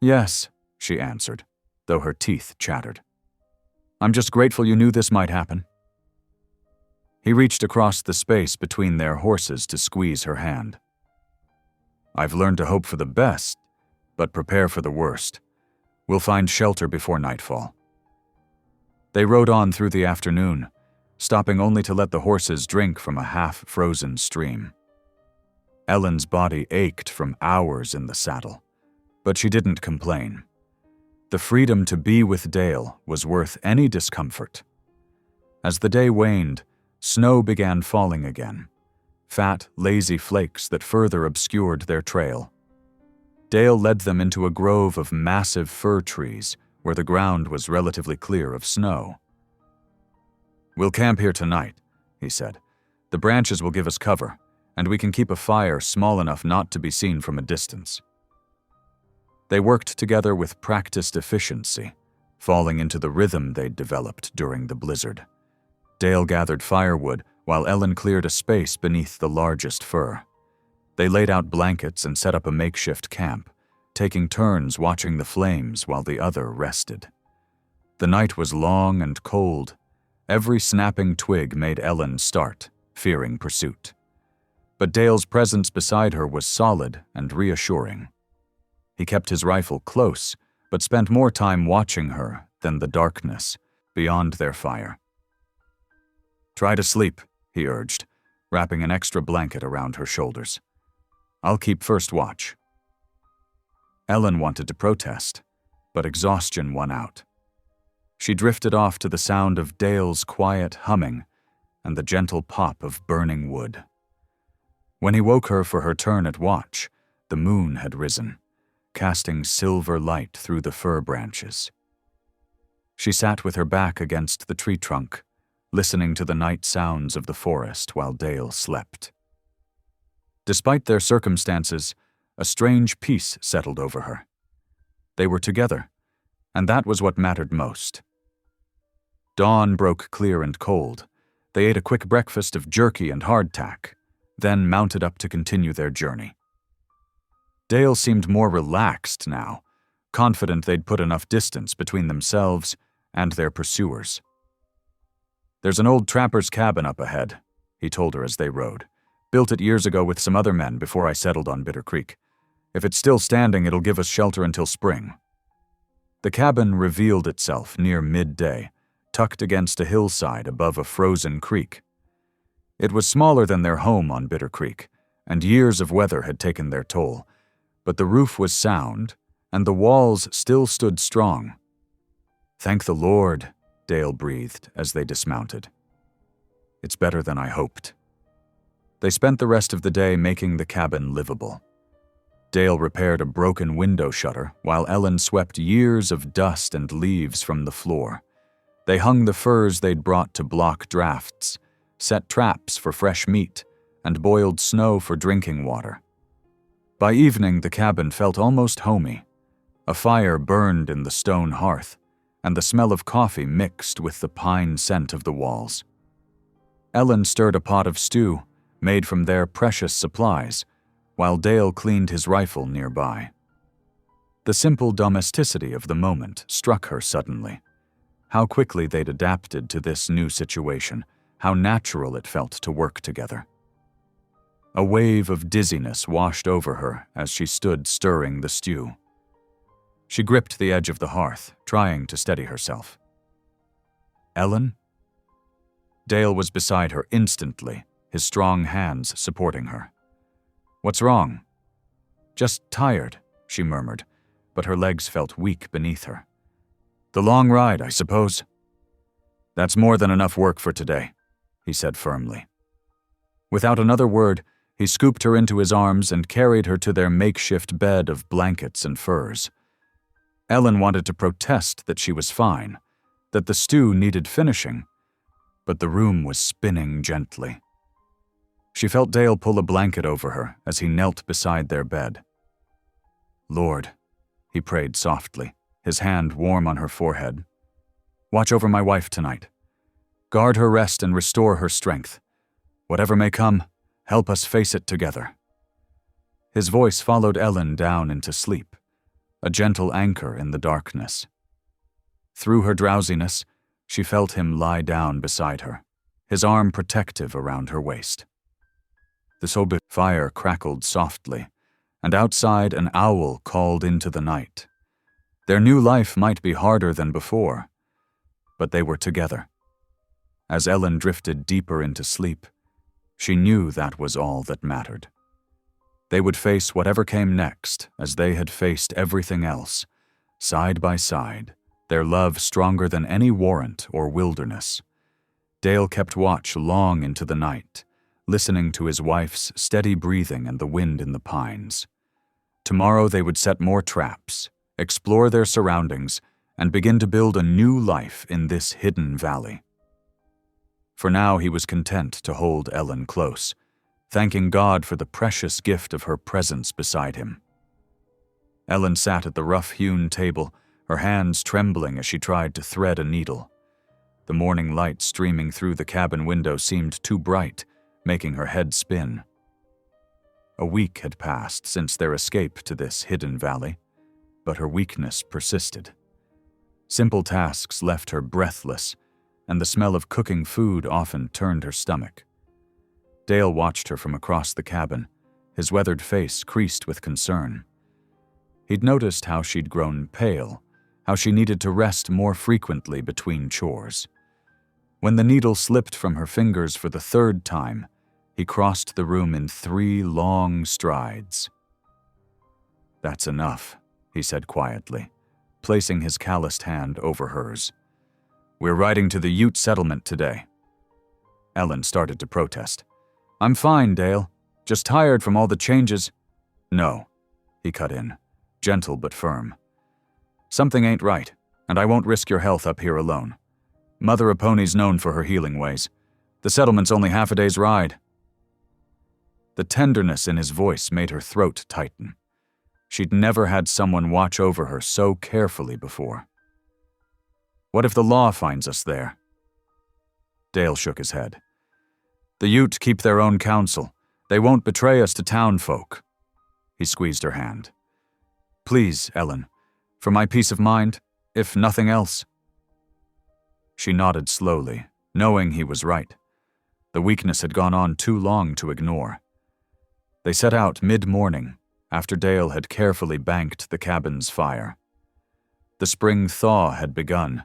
"Yes," she answered, though her teeth chattered. "I'm just grateful you knew this might happen." He reached across the space between their horses to squeeze her hand. "I've learned to hope for the best, but prepare for the worst. We'll find shelter before nightfall." They rode on through the afternoon, stopping only to let the horses drink from a half-frozen stream. Ellen's body ached from hours in the saddle, but she didn't complain. The freedom to be with Dale was worth any discomfort. As the day waned, snow began falling again, fat, lazy flakes that further obscured their trail. Dale led them into a grove of massive fir trees where the ground was relatively clear of snow. "We'll camp here tonight," he said. "The branches will give us cover, and we can keep a fire small enough not to be seen from a distance." They worked together with practiced efficiency, falling into the rhythm they'd developed during the blizzard. Dale gathered firewood while Ellen cleared a space beneath the largest fir. They laid out blankets and set up a makeshift camp, taking turns watching the flames while the other rested. The night was long and cold. Every snapping twig made Ellen start, fearing pursuit. But Dale's presence beside her was solid and reassuring. He kept his rifle close, but spent more time watching her than the darkness beyond their fire. "Try to sleep," he urged, wrapping an extra blanket around her shoulders. "I'll keep first watch." Ellen wanted to protest, but exhaustion won out. She drifted off to the sound of Dale's quiet humming and the gentle pop of burning wood. When he woke her for her turn at watch, the moon had risen, casting silver light through the fir branches. She sat with her back against the tree trunk, listening to the night sounds of the forest while Dale slept. Despite their circumstances, a strange peace settled over her. They were together, and that was what mattered most. Dawn broke clear and cold. They ate a quick breakfast of jerky and hardtack, then mounted up to continue their journey. Dale seemed more relaxed now, confident they'd put enough distance between themselves and their pursuers. "There's an old trapper's cabin up ahead," he told her as they rode. "Built it years ago with some other men before I settled on Bitter Creek. If it's still standing, it'll give us shelter until spring." The cabin revealed itself near midday, tucked against a hillside above a frozen creek. It was smaller than their home on Bitter Creek, and years of weather had taken their toll, but the roof was sound, and the walls still stood strong. "Thank the Lord," Dale breathed as they dismounted. "It's better than I hoped." They spent the rest of the day making the cabin livable. Dale repaired a broken window shutter while Ellen swept years of dust and leaves from the floor. They hung the furs they'd brought to block drafts, set traps for fresh meat, and boiled snow for drinking water. By evening, the cabin felt almost homey. A fire burned in the stone hearth, and the smell of coffee mixed with the pine scent of the walls. Ellen stirred a pot of stew, made from their precious supplies, while Dale cleaned his rifle nearby. The simple domesticity of the moment struck her suddenly. How quickly they'd adapted to this new situation, how natural it felt to work together. A wave of dizziness washed over her as she stood stirring the stew. She gripped the edge of the hearth, trying to steady herself. "Ellen?" Dale was beside her instantly, his strong hands supporting her. "What's wrong?" "Just tired," she murmured, but her legs felt weak beneath her. "The long ride, I suppose." "That's more than enough work for today," he said firmly. Without another word, he scooped her into his arms and carried her to their makeshift bed of blankets and furs. Ellen wanted to protest that she was fine, that the stew needed finishing, but the room was spinning gently. She felt Dale pull a blanket over her as he knelt beside their bed. "Lord," he prayed softly, his hand warm on her forehead, "watch over my wife tonight. Guard her rest and restore her strength. Whatever may come, Help us face it together." His voice followed Ellen down into sleep, a gentle anchor in the darkness. Through her drowsiness, she felt him lie down beside her, his arm protective around her waist. The sober fire crackled softly, and outside an owl called into the night. Their new life might be harder than before, but they were together. As Ellen drifted deeper into sleep, she knew that was all that mattered. They would face whatever came next, as they had faced everything else, side by side, their love stronger than any warrant or wilderness. Dale kept watch long into the night, listening to his wife's steady breathing and the wind in the pines. Tomorrow they would set more traps, explore their surroundings, and begin to build a new life in this hidden valley. For now he was content to hold Ellen close, thanking God for the precious gift of her presence beside him. Ellen sat at the rough-hewn table, her hands trembling as she tried to thread a needle. The morning light streaming through the cabin window seemed too bright, making her head spin. A week had passed since their escape to this hidden valley, but her weakness persisted. Simple tasks left her breathless, and the smell of cooking food often turned her stomach. Dale watched her from across the cabin, his weathered face creased with concern. He'd noticed how she'd grown pale, how she needed to rest more frequently between chores. When the needle slipped from her fingers for the third time, he crossed the room in 3 long strides. "That's enough," he said quietly, placing his calloused hand over hers. "We're riding to the Ute settlement today." Ellen started to protest. "I'm fine, Dale. Just tired from all the changes." "No," he cut in, gentle but firm. "Something ain't right, and I won't risk your health up here alone. Mother Aponi's known for her healing ways. The settlement's only half a day's ride." The tenderness in his voice made her throat tighten. She'd never had someone watch over her so carefully before. "What if the law finds us there?" Dale shook his head. "The Ute keep their own counsel. They won't betray us to town folk." He squeezed her hand. "Please, Ellen, for my peace of mind, if nothing else." She nodded slowly, knowing he was right. The weakness had gone on too long to ignore. They set out mid-morning, after Dale had carefully banked the cabin's fire. The spring thaw had begun,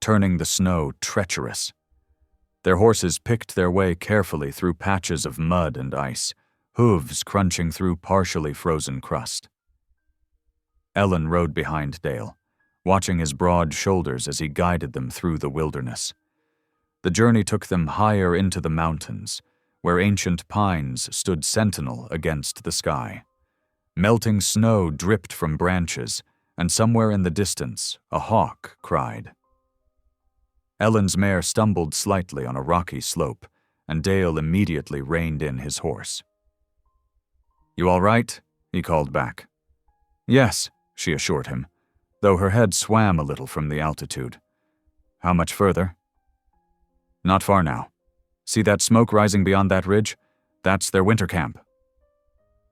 turning the snow treacherous. Their horses picked their way carefully through patches of mud and ice, hooves crunching through partially frozen crust. Ellen rode behind Dale, watching his broad shoulders as he guided them through the wilderness. The journey took them higher into the mountains, where ancient pines stood sentinel against the sky. Melting snow dripped from branches, and somewhere in the distance, a hawk cried. Ellen's mare stumbled slightly on a rocky slope, and Dale immediately reined in his horse. "You all right?" he called back. "Yes," she assured him, though her head swam a little from the altitude. "How much further?" "Not far now. See that smoke rising beyond that ridge? That's their winter camp."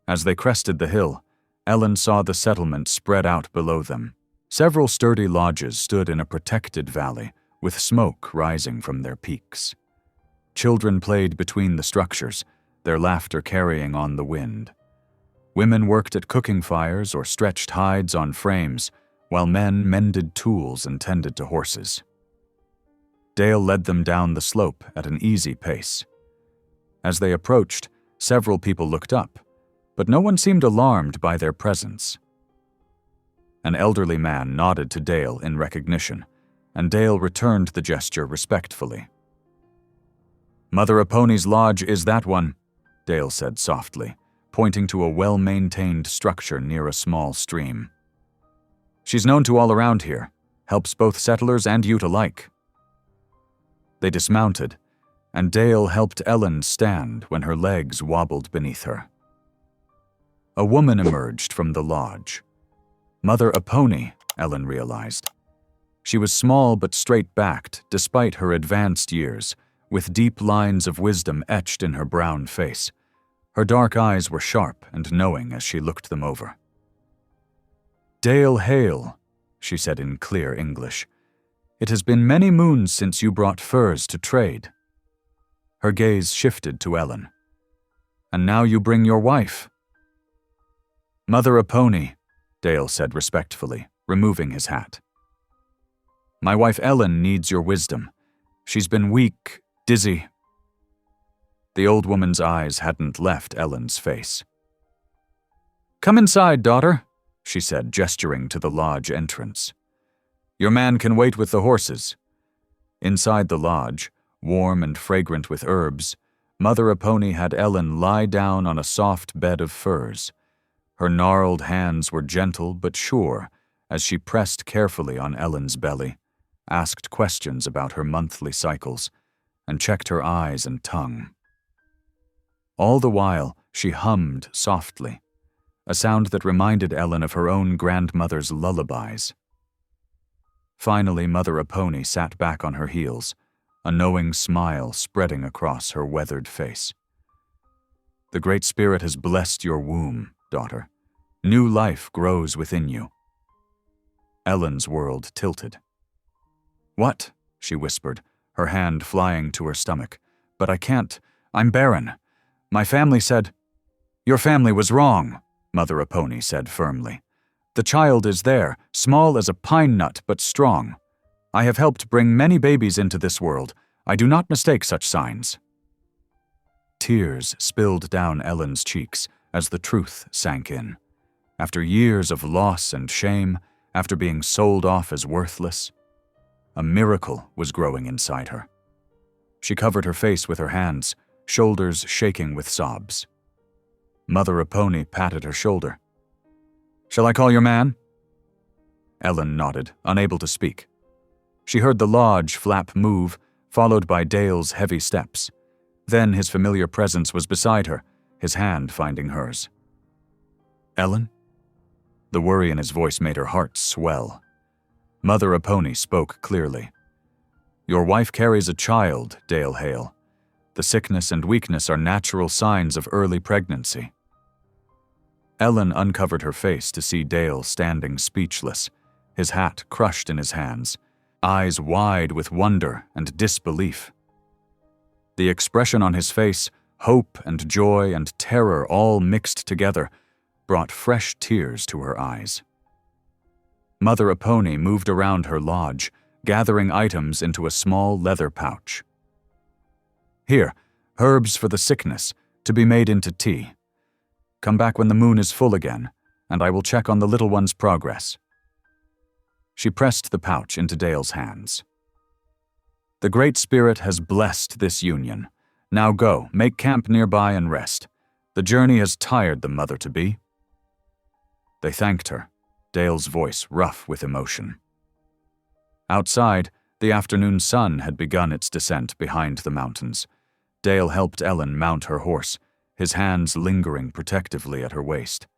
As they crested the hill, Ellen saw the settlement spread out below them. Several sturdy lodges stood in a protected valley, with smoke rising from their peaks. Children played between the structures, their laughter carrying on the wind. Women worked at cooking fires or stretched hides on frames, while men mended tools and tended to horses. Dale led them down the slope at an easy pace. As they approached, several people looked up, but no one seemed alarmed by their presence. An elderly man nodded to Dale in recognition, and Dale returned the gesture respectfully. "Mother Aponi's lodge is that one," Dale said softly, pointing to a well-maintained structure near a small stream. "She's known to all around here, helps both settlers and Ute alike." They dismounted, and Dale helped Ellen stand when her legs wobbled beneath her. A woman emerged from the lodge. Mother Aponi, Ellen realized. She was small but straight-backed, despite her advanced years, with deep lines of wisdom etched in her brown face, Her dark eyes were sharp and knowing as she looked them over. "Dale Hale," she said in clear English, "it has been many moons since you brought furs to trade." Her gaze shifted to Ellen. "And now you bring your wife." "Mother Apony," Dale said respectfully, removing his hat. "My wife Ellen needs your wisdom. She's been weak, dizzy." The old woman's eyes hadn't left Ellen's face. "Come inside, daughter," she said, gesturing to the lodge entrance. "Your man can wait with the horses." Inside the lodge, warm and fragrant with herbs, Mother Apony had Ellen lie down on a soft bed of furs. Her gnarled hands were gentle but sure as she pressed carefully on Ellen's belly, asked questions about her monthly cycles, and checked her eyes and tongue. All the while, she hummed softly, a sound that reminded Ellen of her own grandmother's lullabies. Finally, Mother Apony sat back on her heels, a knowing smile spreading across her weathered face. "The Great Spirit has blessed your womb, daughter. New life grows within you." Ellen's world tilted. "What?" she whispered, her hand flying to her stomach. "But I can't. I'm barren. My family said—" "Your family was wrong," Mother Apony said firmly. "The child is there, small as a pine nut but strong. I have helped bring many babies into this world. I do not mistake such signs." Tears spilled down Ellen's cheeks as the truth sank in. After years of loss and shame, after being sold off as worthless, a miracle was growing inside her. She covered her face with her hands, shoulders shaking with sobs. Mother Apony patted her shoulder. "Shall I call your man?" Ellen nodded, unable to speak. She heard the lodge flap move, followed by Dale's heavy steps. Then his familiar presence was beside her, his hand finding hers. "Ellen?" The worry in his voice made her heart swell. Mother Apony spoke clearly. "Your wife carries a child, Dale Hale. The sickness and weakness are natural signs of early pregnancy." Ellen uncovered her face to see Dale standing speechless, his hat crushed in his hands, eyes wide with wonder and disbelief. The expression on his face, hope and joy and terror all mixed together, brought fresh tears to her eyes. Mother Apony moved around her lodge, gathering items into a small leather pouch. "Here, herbs for the sickness, to be made into tea. Come back when the moon is full again, and I will check on the little one's progress." She pressed the pouch into Dale's hands. "The Great Spirit has blessed this union. Now go, make camp nearby and rest. The journey has tired the mother-to-be." They thanked her, Dale's voice rough with emotion. Outside, the afternoon sun had begun its descent behind the mountains. Dale helped Ellen mount her horse, his hands lingering protectively at her waist.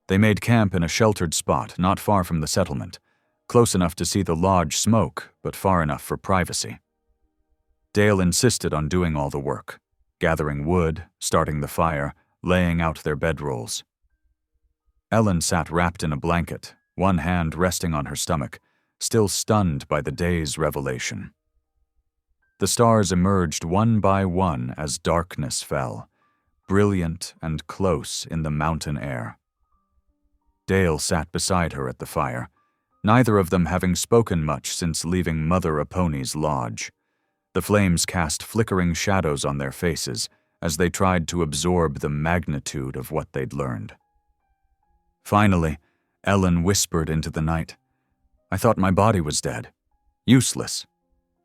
They made camp in a sheltered spot not far from the settlement, close enough to see the lodge smoke, but far enough for privacy. Dale insisted on doing all the work, gathering wood, starting the fire, laying out their bedrolls. Ellen sat wrapped in a blanket, one hand resting on her stomach, still stunned by the day's revelation. The stars emerged one by one as darkness fell, brilliant and close in the mountain air. Dale sat beside her at the fire, neither of them having spoken much since leaving Mother Apony's lodge. The flames cast flickering shadows on their faces as they tried to absorb the magnitude of what they'd learned. Finally, Ellen whispered into the night, "I thought my body was dead. Useless.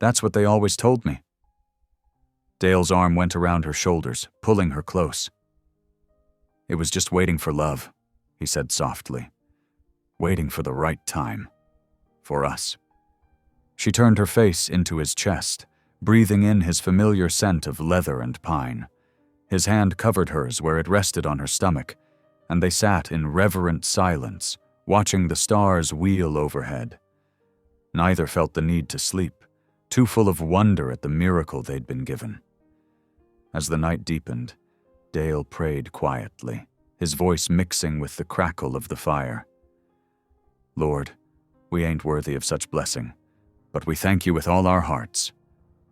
That's what they always told me." Dale's arm went around her shoulders, pulling her close. "It was just waiting for love," he said softly. "Waiting for the right time. For us." She turned her face into his chest, breathing in his familiar scent of leather and pine. His hand covered hers where it rested on her stomach, and they sat in reverent silence, watching the stars wheel overhead. Neither felt the need to sleep, too full of wonder at the miracle they'd been given. As the night deepened, Dale prayed quietly, his voice mixing with the crackle of the fire. Lord, we ain't worthy of such blessing, but we thank you with all our hearts.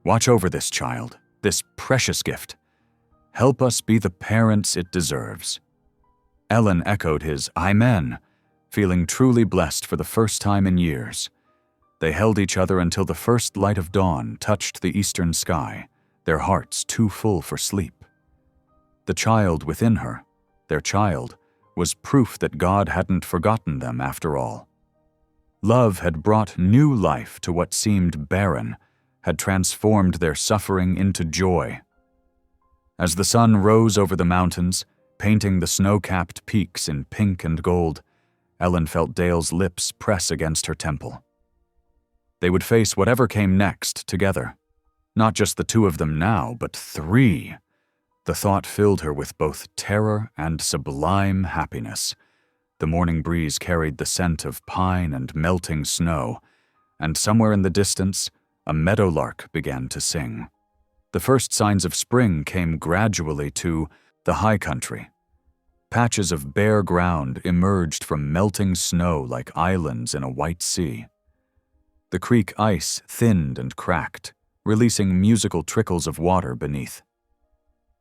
Watch over this child, this precious gift. Help us be the parents it deserves. Ellen echoed his Amen, feeling truly blessed for the first time in years. They held each other until the first light of dawn touched the eastern sky, their hearts too full for sleep. The child within her, their child, was proof that God hadn't forgotten them after all. Love had brought new life to what seemed barren, had transformed their suffering into joy. As the sun rose over the mountains, painting the snow-capped peaks in pink and gold, Ellen felt Dale's lips press against her temple. They would face whatever came next together. Not just the two of them now, but three. The thought filled her with both terror and sublime happiness. The morning breeze carried the scent of pine and melting snow, and somewhere in the distance, a meadowlark began to sing. The first signs of spring came gradually to the high country. Patches of bare ground emerged from melting snow like islands in a white sea. The creek ice thinned and cracked, releasing musical trickles of water beneath.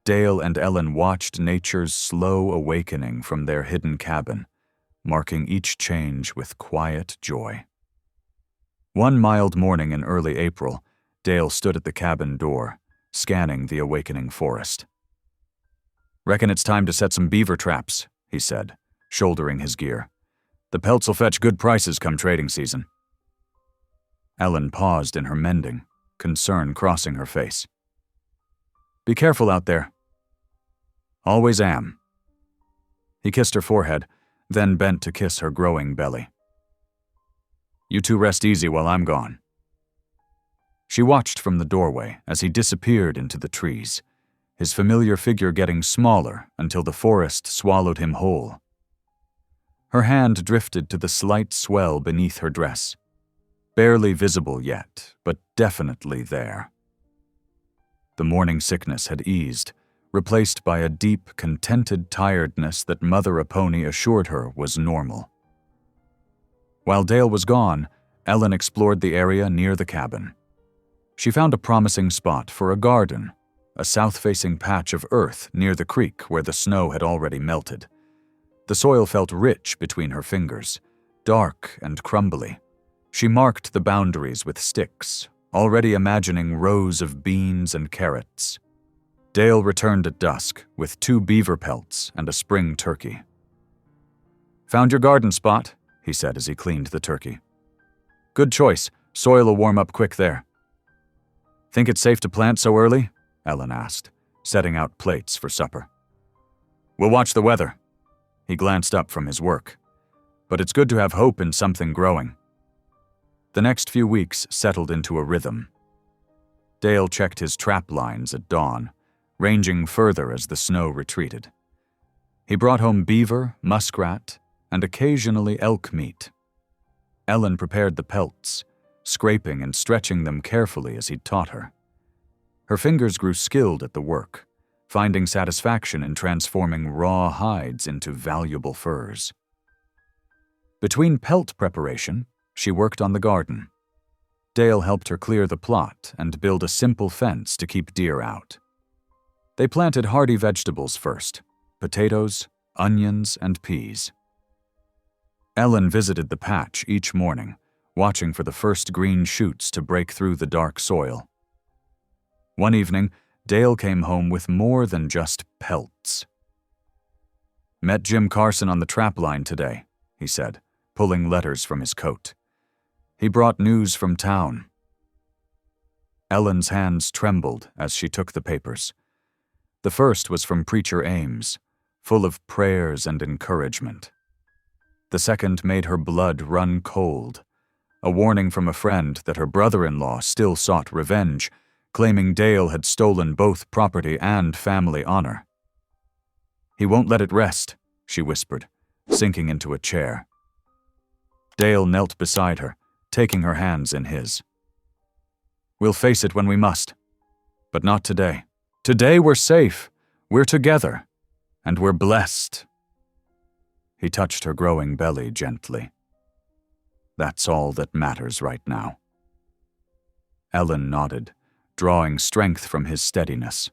Dale and Ellen watched nature's slow awakening from their hidden cabin, marking each change with quiet joy. One mild morning in early April, Dale stood at the cabin door, scanning the awakening forest. "Reckon it's time to set some beaver traps," he said, shouldering his gear. "The pelts will fetch good prices come trading season." Ellen paused in her mending, concern crossing her face. "Be careful out there." "Always am." He kissed her forehead, then bent to kiss her growing belly. "You two rest easy while I'm gone." She watched from the doorway as he disappeared into the trees, his familiar figure getting smaller until the forest swallowed him whole. Her hand drifted to the slight swell beneath her dress. Barely visible yet, but definitely there. The morning sickness had eased, replaced by a deep, contented tiredness that Mother Apony assured her was normal. While Dale was gone, Ellen explored the area near the cabin. She found a promising spot for a garden, a south-facing patch of earth near the creek where the snow had already melted. The soil felt rich between her fingers, dark and crumbly. She marked the boundaries with sticks, already imagining rows of beans and carrots. Dale returned at dusk with 2 beaver pelts and a spring turkey. "Found your garden spot," he said as he cleaned the turkey. "Good choice. Soil will warm up quick there." "Think it's safe to plant so early?" Ellen asked, setting out plates for supper. "We'll watch the weather." He glanced up from his work. "But it's good to have hope in something growing." The next few weeks settled into a rhythm. Dale checked his trap lines at dawn, ranging further as the snow retreated. He brought home beaver, muskrat, and occasionally elk meat. Ellen prepared the pelts, scraping and stretching them carefully as he'd taught her. Her fingers grew skilled at the work, finding satisfaction in transforming raw hides into valuable furs. Between pelt preparation, she worked on the garden. Dale helped her clear the plot and build a simple fence to keep deer out. They planted hardy vegetables first: potatoes, onions, and peas. Ellen visited the patch each morning, watching for the first green shoots to break through the dark soil. One evening, Dale came home with more than just pelts. "Met Jim Carson on the trap line today," he said, pulling letters from his coat. "He brought news from town." Ellen's hands trembled as she took the papers. The first was from Preacher Ames, full of prayers and encouragement. The second made her blood run cold, a warning from a friend that her brother-in-law still sought revenge, claiming Dale had stolen both property and family honor. "He won't let it rest," she whispered, sinking into a chair. Dale knelt beside her, taking her hands in his. "We'll face it when we must. But not today. Today we're safe. We're together. And we're blessed." He touched her growing belly gently. "That's all that matters right now." Ellen nodded, drawing strength from his steadiness.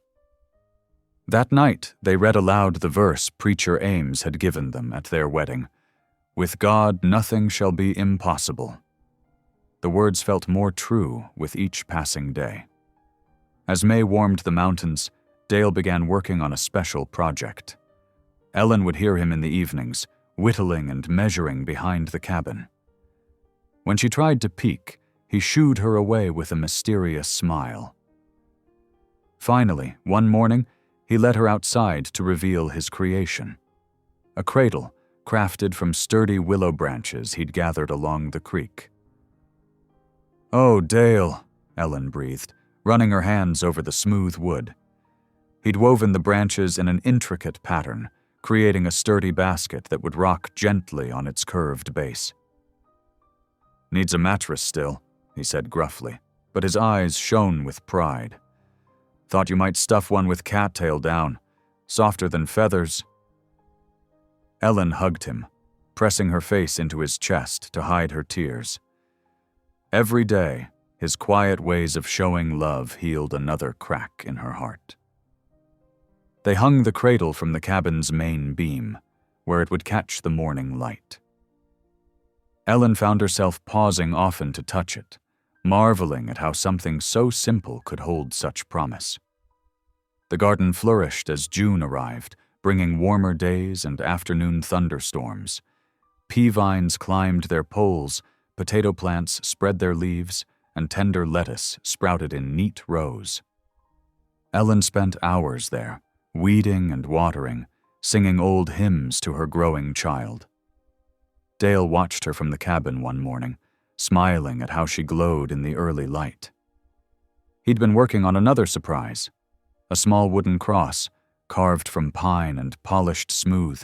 That night, they read aloud the verse Preacher Ames had given them at their wedding. "With God, nothing shall be impossible." The words felt more true with each passing day. As May warmed the mountains, Dale began working on a special project. Ellen would hear him in the evenings, whittling and measuring behind the cabin. When she tried to peek, he shooed her away with a mysterious smile. Finally, one morning, he led her outside to reveal his creation. A cradle, crafted from sturdy willow branches he'd gathered along the creek. "Oh, Dale," Ellen breathed, running her hands over the smooth wood. He'd woven the branches in an intricate pattern, creating a sturdy basket that would rock gently on its curved base. "Needs a mattress still," he said gruffly, but his eyes shone with pride. "Thought you might stuff one with cattail down, softer than feathers." Ellen hugged him, pressing her face into his chest to hide her tears. Every day, his quiet ways of showing love healed another crack in her heart. They hung the cradle from the cabin's main beam, where it would catch the morning light. Ellen found herself pausing often to touch it, marveling at how something so simple could hold such promise. The garden flourished as June arrived, bringing warmer days and afternoon thunderstorms. Pea vines climbed their poles, potato plants spread their leaves, and tender lettuce sprouted in neat rows. Ellen spent hours there, weeding and watering, singing old hymns to her growing child. Dale watched her from the cabin one morning, smiling at how she glowed in the early light. He'd been working on another surprise, a small wooden cross, carved from pine and polished smooth.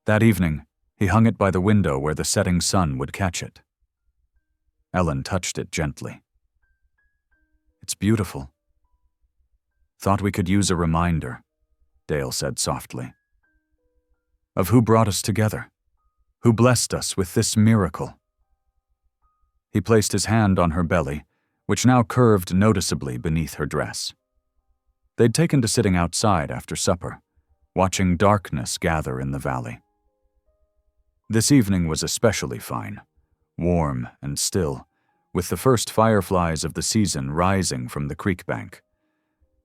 That evening, he hung it by the window where the setting sun would catch it. Ellen touched it gently. "It's beautiful." "Thought we could use a reminder," Dale said softly. "Of who brought us together, who blessed us with this miracle." He placed his hand on her belly, which now curved noticeably beneath her dress. They'd taken to sitting outside after supper, watching darkness gather in the valley. This evening was especially fine, warm and still, with the first fireflies of the season rising from the creek bank.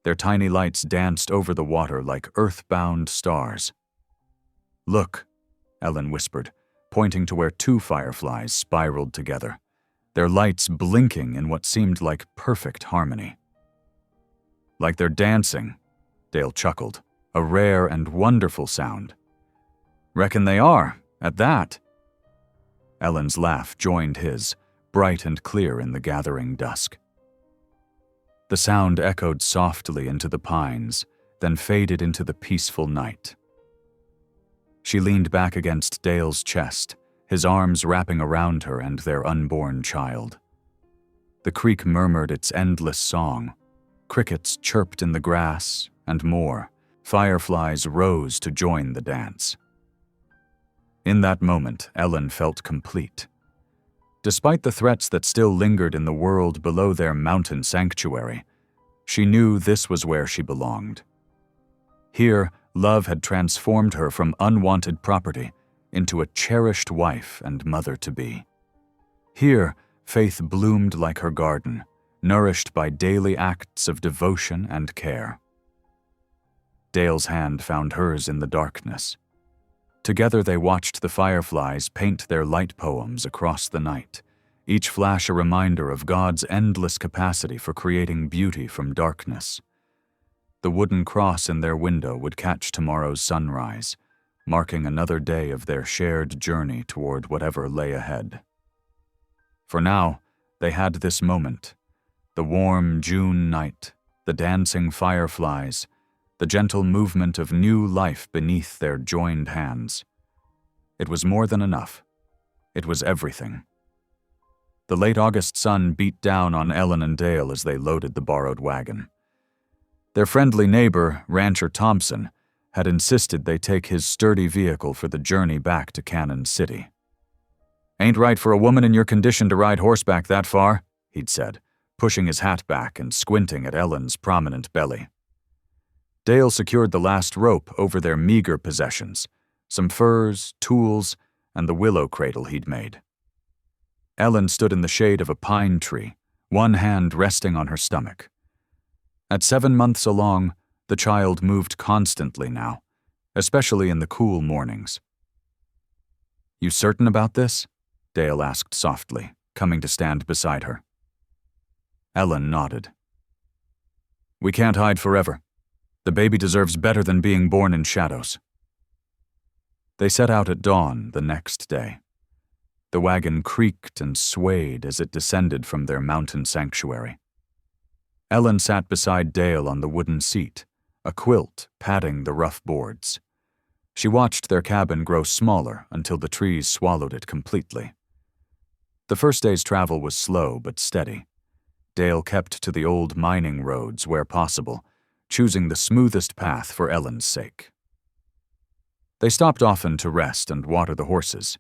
Their tiny lights danced over the water like earth-bound stars. "Look," Ellen whispered, pointing to where two fireflies spiraled together, their lights blinking in what seemed like perfect harmony. "Like they're dancing," Dale chuckled, a rare and wonderful sound. "Reckon they are, at that." Ellen's laugh joined his, bright and clear in the gathering dusk. The sound echoed softly into the pines, then faded into the peaceful night. She leaned back against Dale's chest, his arms wrapping around her and their unborn child. The creek murmured its endless song. Crickets chirped in the grass, and more. Fireflies rose to join the dance. In that moment, Ellen felt complete. Despite the threats that still lingered in the world below their mountain sanctuary, she knew this was where she belonged. Here, love had transformed her from unwanted property into a cherished wife and mother-to-be. Here, faith bloomed like her garden, nourished by daily acts of devotion and care. Dale's hand found hers in the darkness. Together they watched the fireflies paint their light poems across the night, each flash a reminder of God's endless capacity for creating beauty from darkness. The wooden cross in their window would catch tomorrow's sunrise, marking another day of their shared journey toward whatever lay ahead. For now, they had this moment, the warm June night, the dancing fireflies, the gentle movement of new life beneath their joined hands. It was more than enough. It was everything. The late August sun beat down on Ellen and Dale as they loaded the borrowed wagon. Their friendly neighbor, Rancher Thompson, had insisted they take his sturdy vehicle for the journey back to Cannon City. "Ain't right for a woman in your condition to ride horseback that far," he'd said, pushing his hat back and squinting at Ellen's prominent belly. Dale secured the last rope over their meager possessions, some furs, tools, and the willow cradle he'd made. Ellen stood in the shade of a pine tree, one hand resting on her stomach. At 7 months along, the child moved constantly now, especially in the cool mornings. "You certain about this?" Dale asked softly, coming to stand beside her. Ellen nodded. "We can't hide forever. The baby deserves better than being born in shadows." They set out at dawn the next day. The wagon creaked and swayed as it descended from their mountain sanctuary. Ellen sat beside Dale on the wooden seat, a quilt padding the rough boards. She watched their cabin grow smaller until the trees swallowed it completely. The first day's travel was slow but steady. Dale kept to the old mining roads where possible, choosing the smoothest path for Ellen's sake. They stopped often to rest and water the horses.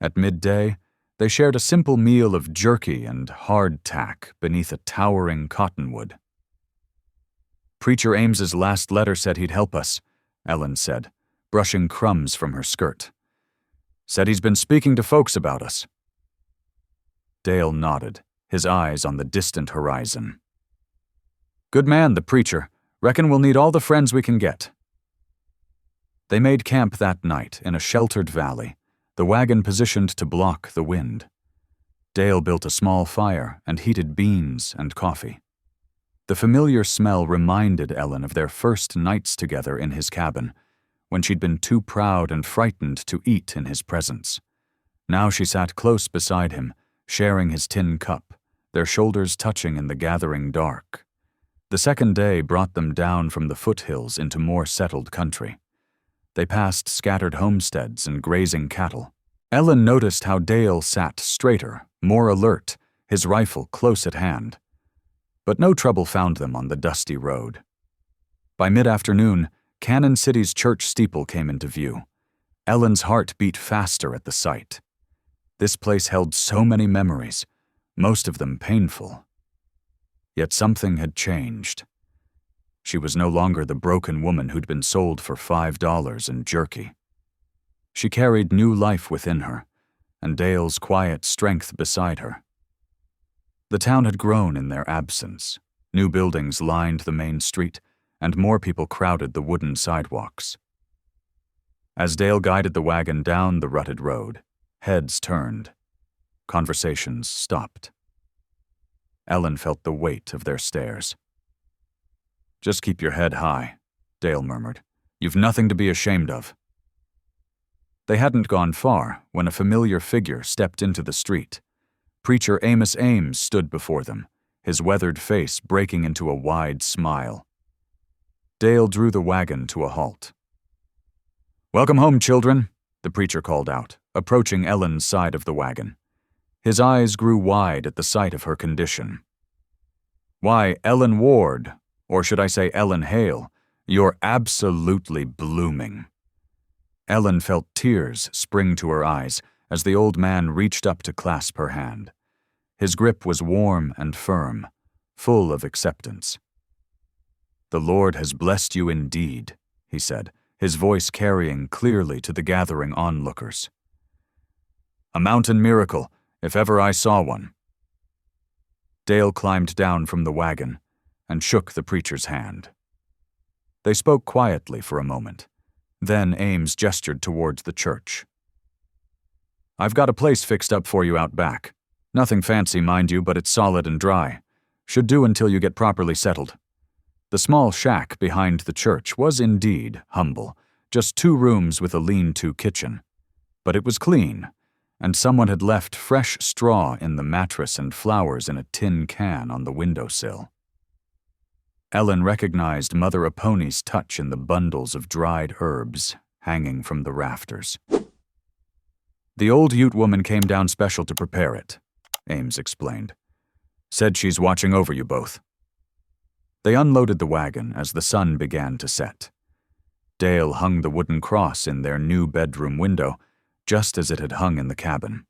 At midday, they shared a simple meal of jerky and hardtack beneath a towering cottonwood. "Preacher Ames's last letter said he'd help us," Ellen said, brushing crumbs from her skirt. "Said he's been speaking to folks about us." Dale nodded, his eyes on the distant horizon. "Good man, the preacher. Reckon we'll need all the friends we can get." They made camp that night in a sheltered valley, the wagon positioned to block the wind. Dale built a small fire and heated beans and coffee. The familiar smell reminded Ellen of their first nights together in his cabin, when she'd been too proud and frightened to eat in his presence. Now she sat close beside him, sharing his tin cup, their shoulders touching in the gathering dark. The second day brought them down from the foothills into more settled country. They passed scattered homesteads and grazing cattle. Ellen noticed how Dale sat straighter, more alert, his rifle close at hand. But no trouble found them on the dusty road. By mid-afternoon, Cannon City's church steeple came into view. Ellen's heart beat faster at the sight. This place held so many memories, most of them painful. Yet something had changed. She was no longer the broken woman who'd been sold for $5 in jerky. She carried new life within her, and Dale's quiet strength beside her. The town had grown in their absence. New buildings lined the main street, and more people crowded the wooden sidewalks. As Dale guided the wagon down the rutted road, heads turned. Conversations stopped. Ellen felt the weight of their stares. "Just keep your head high," Dale murmured. "You've nothing to be ashamed of." They hadn't gone far when a familiar figure stepped into the street. Preacher Amos Ames stood before them, his weathered face breaking into a wide smile. Dale drew the wagon to a halt. "Welcome home, children," the preacher called out, approaching Ellen's side of the wagon. His eyes grew wide at the sight of her condition. "Why, Ellen Ward, or should I say Ellen Hale, you're absolutely blooming." Ellen felt tears spring to her eyes as the old man reached up to clasp her hand. His grip was warm and firm, full of acceptance. "The Lord has blessed you indeed," he said, his voice carrying clearly to the gathering onlookers. "A mountain miracle, if ever I saw one." Dale climbed down from the wagon and shook the preacher's hand. They spoke quietly for a moment. Then Ames gestured towards the church. "I've got a place fixed up for you out back. Nothing fancy, mind you, but it's solid and dry. Should do until you get properly settled." The small shack behind the church was indeed humble, just 2 rooms with a lean-to kitchen. But it was clean, and someone had left fresh straw in the mattress and flowers in a tin can on the windowsill. Ellen recognized Mother Aponi's touch in the bundles of dried herbs hanging from the rafters. "The old Ute woman came down special to prepare it," Ames explained. "Said she's watching over you both." They unloaded the wagon as the sun began to set. Dale hung the wooden cross in their new bedroom window, just as it had hung in the cabin.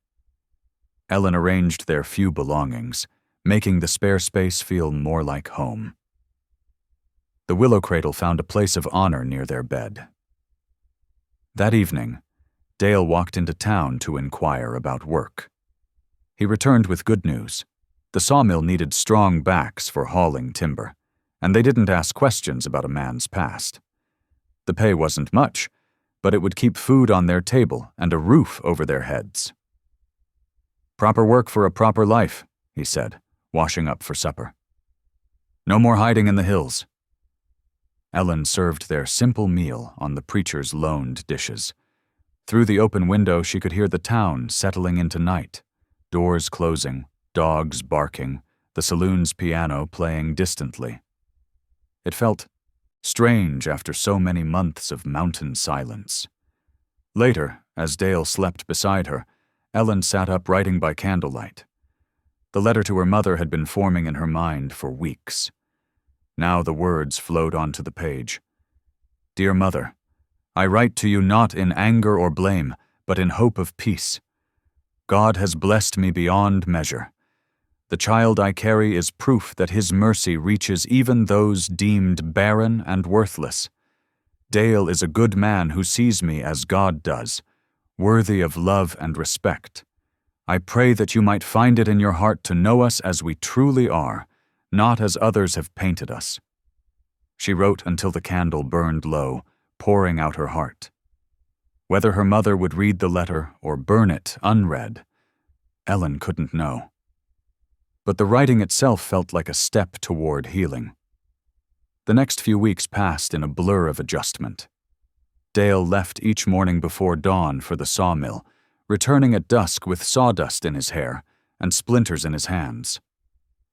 Ellen arranged their few belongings, making the spare space feel more like home. The willow cradle found a place of honor near their bed. That evening, Dale walked into town to inquire about work. He returned with good news. The sawmill needed strong backs for hauling timber, and they didn't ask questions about a man's past. The pay wasn't much, but it would keep food on their table and a roof over their heads. "Proper work for a proper life," he said, washing up for supper. "No more hiding in the hills." Ellen served their simple meal on the preacher's loaned dishes. Through the open window she could hear the town settling into night, doors closing, dogs barking, the saloon's piano playing distantly. It felt strange after so many months of mountain silence. Later, as Dale slept beside her, Ellen sat up writing by candlelight. The letter to her mother had been forming in her mind for weeks. Now the words flowed onto the page. "Dear Mother, I write to you not in anger or blame, but in hope of peace. God has blessed me beyond measure. The child I carry is proof that His mercy reaches even those deemed barren and worthless. Dale is a good man who sees me as God does, worthy of love and respect. I pray that you might find it in your heart to know us as we truly are, not as others have painted us." She wrote until the candle burned low, pouring out her heart. Whether her mother would read the letter or burn it unread, Ellen couldn't know. But the writing itself felt like a step toward healing. The next few weeks passed in a blur of adjustment. Dale left each morning before dawn for the sawmill, returning at dusk with sawdust in his hair and splinters in his hands.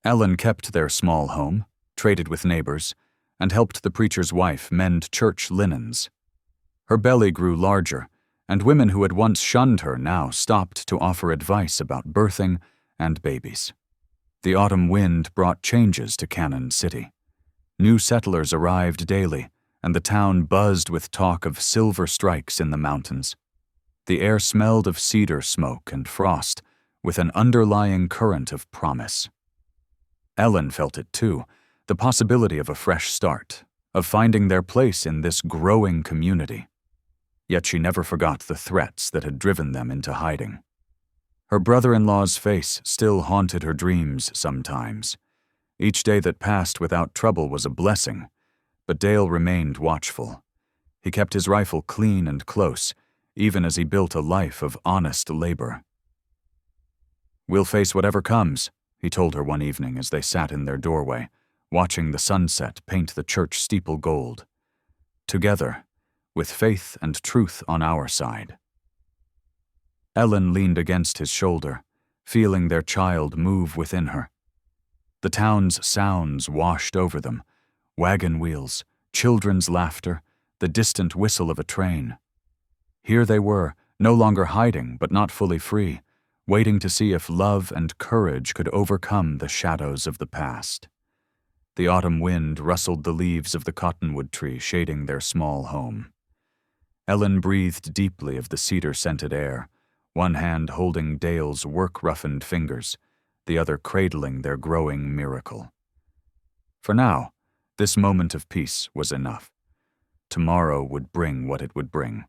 Ellen kept their small home, traded with neighbors, and helped the preacher's wife mend church linens. Her belly grew larger, and women who had once shunned her now stopped to offer advice about birthing and babies. The autumn wind brought changes to Cannon City. New settlers arrived daily, and the town buzzed with talk of silver strikes in the mountains. The air smelled of cedar smoke and frost, with an underlying current of promise. Ellen felt it too, the possibility of a fresh start, of finding their place in this growing community. Yet she never forgot the threats that had driven them into hiding. Her brother-in-law's face still haunted her dreams sometimes. Each day that passed without trouble was a blessing, but Dale remained watchful. He kept his rifle clean and close, even as he built a life of honest labor. "We'll face whatever comes," he told her one evening as they sat in their doorway, watching the sunset paint the church steeple gold. "Together, with faith and truth on our side." Ellen leaned against his shoulder, feeling their child move within her. The town's sounds washed over them: wagon wheels, children's laughter, the distant whistle of a train. Here they were, no longer hiding but not fully free, waiting to see if love and courage could overcome the shadows of the past. The autumn wind rustled the leaves of the cottonwood tree shading their small home. Ellen breathed deeply of the cedar-scented air, one hand holding Dale's work-roughened fingers, the other cradling their growing miracle. For now, this moment of peace was enough. Tomorrow would bring what it would bring.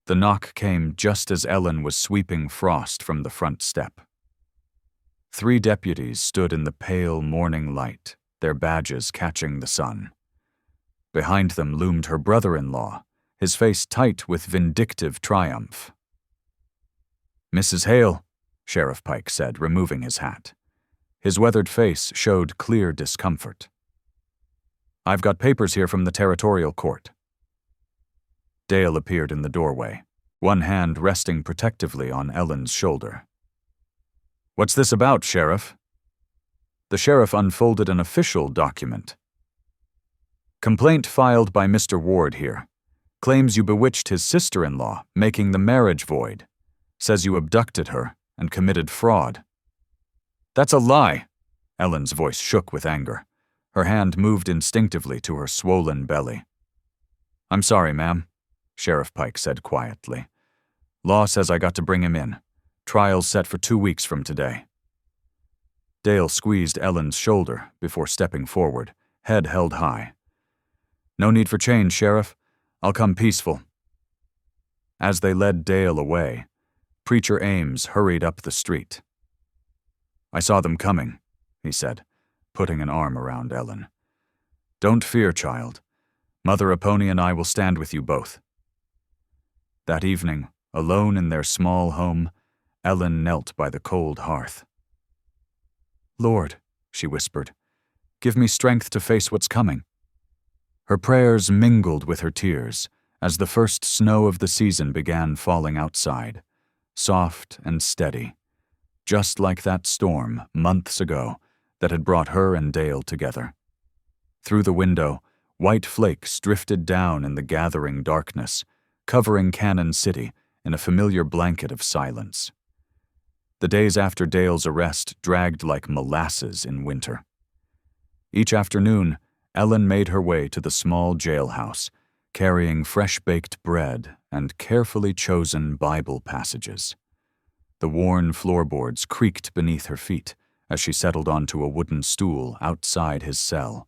The knock came just as Ellen was sweeping frost from the front step. 3 deputies stood in the pale morning light, their badges catching the sun. Behind them loomed her brother-in-law, his face tight with vindictive triumph. "Mrs. Hale," Sheriff Pike said, removing his hat. His weathered face showed clear discomfort. "I've got papers here from the territorial court." Dale appeared in the doorway, one hand resting protectively on Ellen's shoulder. "What's this about, Sheriff?" The sheriff unfolded an official document. "Complaint filed by Mr. Ward here. Claims you bewitched his sister-in-law, making the marriage void. Says you abducted her and committed fraud." "That's a lie!" Ellen's voice shook with anger. Her hand moved instinctively to her swollen belly. "I'm sorry, ma'am," Sheriff Pike said quietly. "Law says I got to bring him in. Trial's set for 2 weeks from today." Dale squeezed Ellen's shoulder before stepping forward, head held high. "No need for change, Sheriff. I'll come peaceful." As they led Dale away, Preacher Ames hurried up the street. "I saw them coming," he said, putting an arm around Ellen. "Don't fear, child. Mother Apony and I will stand with you both." That evening, alone in their small home, Ellen knelt by the cold hearth. "Lord," she whispered, "give me strength to face what's coming." Her prayers mingled with her tears as the first snow of the season began falling outside, soft and steady, just like that storm months ago that had brought her and Dale together. Through the window, white flakes drifted down in the gathering darkness, covering Cannon City in a familiar blanket of silence. The days after Dale's arrest dragged like molasses in winter. Each afternoon, Ellen made her way to the small jailhouse, carrying fresh-baked bread and carefully chosen Bible passages. The worn floorboards creaked beneath her feet as she settled onto a wooden stool outside his cell.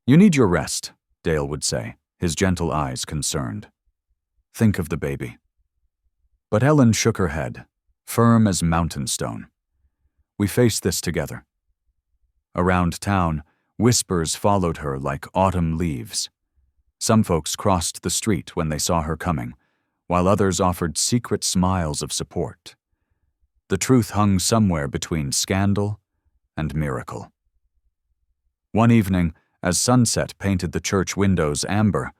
"You need your rest," Dale would say, his gentle eyes concerned. "Think of the baby." But Ellen shook her head, firm as mountain stone. "We face this together." Around town, whispers followed her like autumn leaves. Some folks crossed the street when they saw her coming, while others offered secret smiles of support. The truth hung somewhere between scandal and miracle. One evening, as sunset painted the church windows amber,